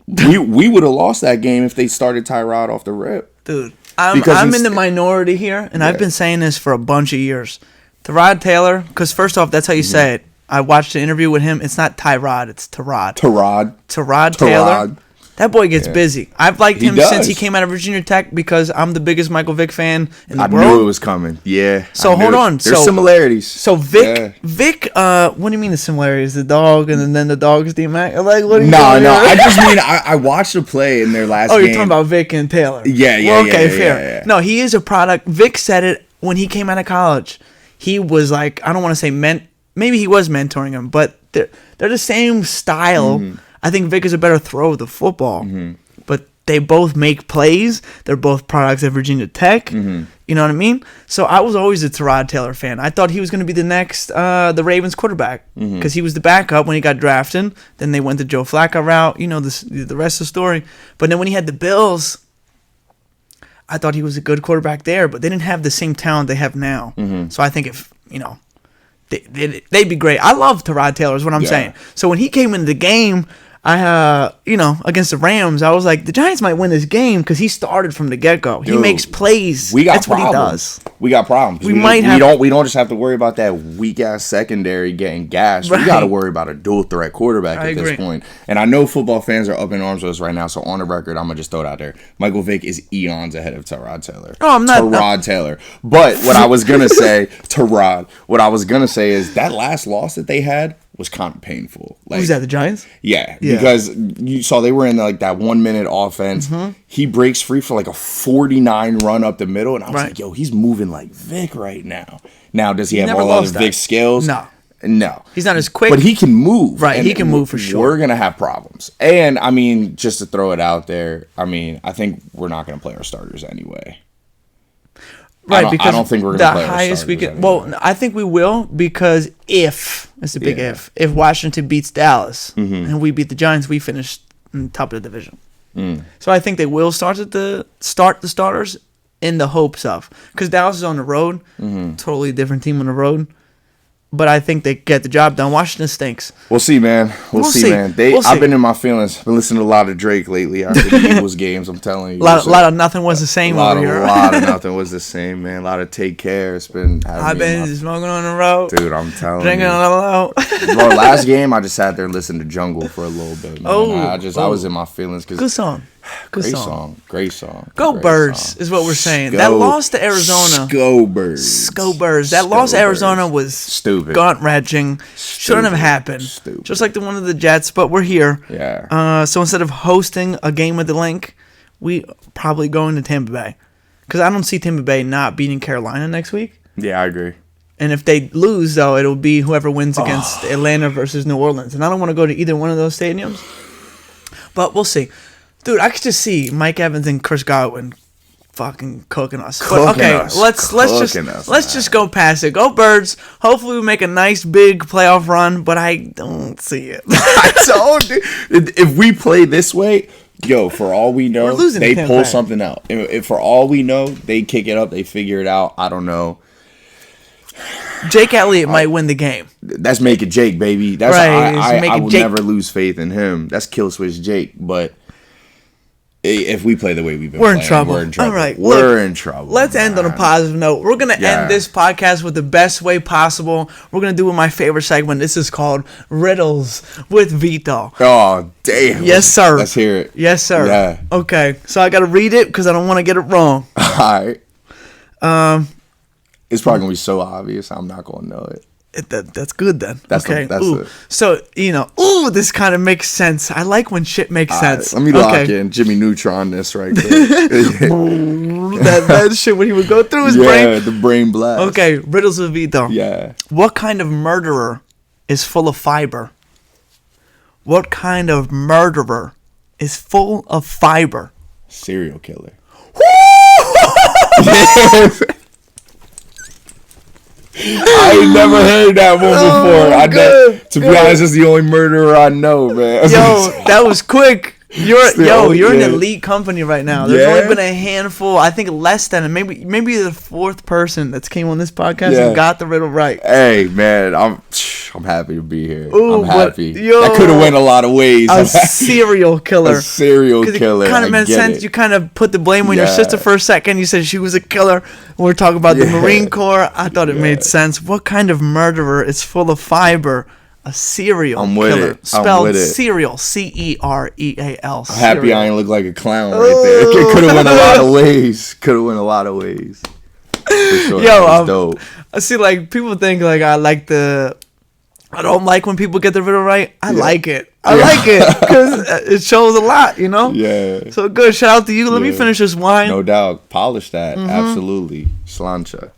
We would have lost that game if they started Tyrod off the rip. Dude, I'm in the minority here, and I've been saying this for a bunch of years. Tyrod Taylor, because first off, that's how you say it. I watched an interview with him. It's not Tyrod, it's Tyrod. Tyrod Taylor. That boy gets busy. I've liked him since he came out of Virginia Tech because I'm the biggest Michael Vick fan in the world. I knew it was coming. Yeah. So hold on. There's similarities. So Vick, what do you mean the similarities? The dog and then the dog's D-Mac? Like, what are you No. I just mean I watched a play in their last game. Oh, you're talking about Vick and Taylor. Yeah. Well, okay, fair. Yeah. No, he is a product. Vick said it when he came out of college. He was like, I don't want to say maybe he was mentoring him, but they're the same style. Mm-hmm. I think Vic is a better thrower of the football, but they both make plays. They're both products of Virginia Tech. Mm-hmm. You know what I mean? So I was always a Tyrod Taylor fan. I thought he was going to be the next the Ravens quarterback because he was the backup when he got drafted. Then they went the Joe Flacco route. You know the rest of the story. But then when he had the Bills, I thought he was a good quarterback there, but they didn't have the same talent they have now. Mm-hmm. So I think if, they'd be great. I love Tyrod Taylor is what I'm saying. So when he came into the game, against the Rams, I was like, the Giants might win this game because he started from the get-go. He makes plays. That's what he does. We got problems. We don't just have to worry about that weak-ass secondary getting gashed. Right. We got to worry about a dual-threat quarterback at this point. And I know football fans are up in arms with us right now, so on the record, I'm going to just throw it out there. Michael Vick is eons ahead of Tyrod Taylor. Oh, I'm not. Tyrod Taylor. But what I was going to say, what I was going to say is that last loss that they had, was kind of painful. Like, who's that? The Giants? Yeah, because you saw they were in like that 1 minute offense. He breaks free for like a 49 run up the middle, and I was like, yo, he's moving like Vic right now. Now, does he have all other Vic skills? No. He's not as quick. But he can move. Right, he can move for sure. We're going to have problems. And, I mean, just to throw it out there, I mean, I think we're not going to play our starters anyway. Right, because I don't think we're going to play the highest our we starters can. anyway. Well, I think we will, because it's a big if Washington beats Dallas and we beat the Giants, we finish in top of the division. So I think they will start the starters in the hopes of, because Dallas is on the road, totally different team on the road. But I think they get the job done. Washington stinks. We'll see, man. We'll see, man. I've been in my feelings. I've been listening to a lot of Drake lately after the Eagles games. I'm telling you. A lot of nothing was the same over here. A lot of nothing was the same, man. A lot of take care. I've been smoking on the road. Dude, I'm telling you. Drinking on the low. Bro, last game, I just sat there and listened to Jungle for a little bit, man. I was in my feelings. Good song. Great song. Go Birds is what we're saying. That loss to Arizona. Go Birds. That loss to Arizona was stupid. Gut-wrenching. Shouldn't have happened. Stupid. Just like the one of the Jets, but we're here. Yeah. So instead of hosting a game with the Link, we probably going to Tampa Bay. Because I don't see Tampa Bay not beating Carolina next week. Yeah, I agree. And if they lose, though, it'll be whoever wins against Atlanta versus New Orleans. And I don't want to go to either one of those stadiums. But we'll see. Dude, I could just see Mike Evans and Chris Godwin fucking cooking us. Let's just go past it. Go Birds. Hopefully we make a nice big playoff run, but I don't see it. I told you. If we play this way, yo, for all we know, they pull something out. If for all we know, they kick it up, they figure it out. I don't know. Jake Elliott might win the game. That's make it Jake, baby. That's I will never lose faith in him. That's kill switch Jake, but if we play the way we've been playing, we're in trouble. All right, we're in trouble. Let's end on a positive note. We're going to end this podcast with the best way possible. We're going to do my favorite segment. This is called Riddles with Vito. Oh, damn. Yes, sir. Let's hear it. Yes, sir. Yeah. Okay, so I got to read it because I don't want to get it wrong. All right. It's probably going to be so obvious, I'm not going to know it. That's good then. That's okay. It. So, this kind of makes sense. I like when shit makes sense. Right, let me lock in Jimmy Neutron this right there. that shit when he would go through his brain. Yeah, the brain blast. Okay, Riddles with Vito. Yeah. What kind of murderer is full of fiber? What kind of murderer is full of fiber? Serial killer. I ain't never heard that one before. To be honest, that's the only murderer I know, man. Yo, that was quick. You're an elite company right now. There's only been a handful, I think less than, maybe the fourth person that's came on this podcast and got the riddle right. Hey, man, I'm happy to be here. Ooh, I'm happy. That could have went a lot of ways. A serial killer. A serial killer. It kind of made sense. You kind of put the blame on your sister for a second. You said she was a killer. We're talking about the Marine Corps. I thought it made sense. What kind of murderer is full of fiber? A serial killer. Spelled cereal. Cereal. I'm happy I ain't look like a clown right there. It could have went a lot of ways. For sure. Yo, dope. I see, like, people think, like, I don't like when people get the riddle right. I like it. I like it because it shows a lot, Yeah. So good. Shout out to you. Let me finish this wine. No doubt. Polish that. Absolutely. Slancha.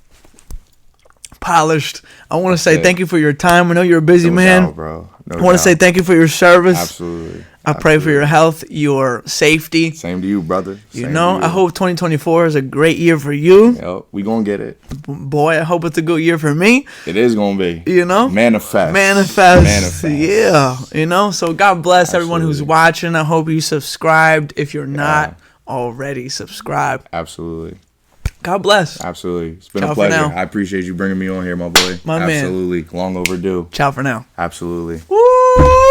Polished. I want to say thank you for your time. I know you're a busy man. Doubt, bro. I want to say thank you for your service. Absolutely. I pray for your health, your safety. Same to you, brother. I hope 2024 is a great year for you. Yep, we gonna get it. Boy, I hope it's a good year for me. It is gonna be. Manifest. Yeah. So God bless everyone who's watching. I hope you subscribed. If you're not already subscribed. Absolutely. God bless. Absolutely. It's been a pleasure. I appreciate you bringing me on here, my boy. My man. Absolutely. Long overdue. Ciao for now. Absolutely. Woo!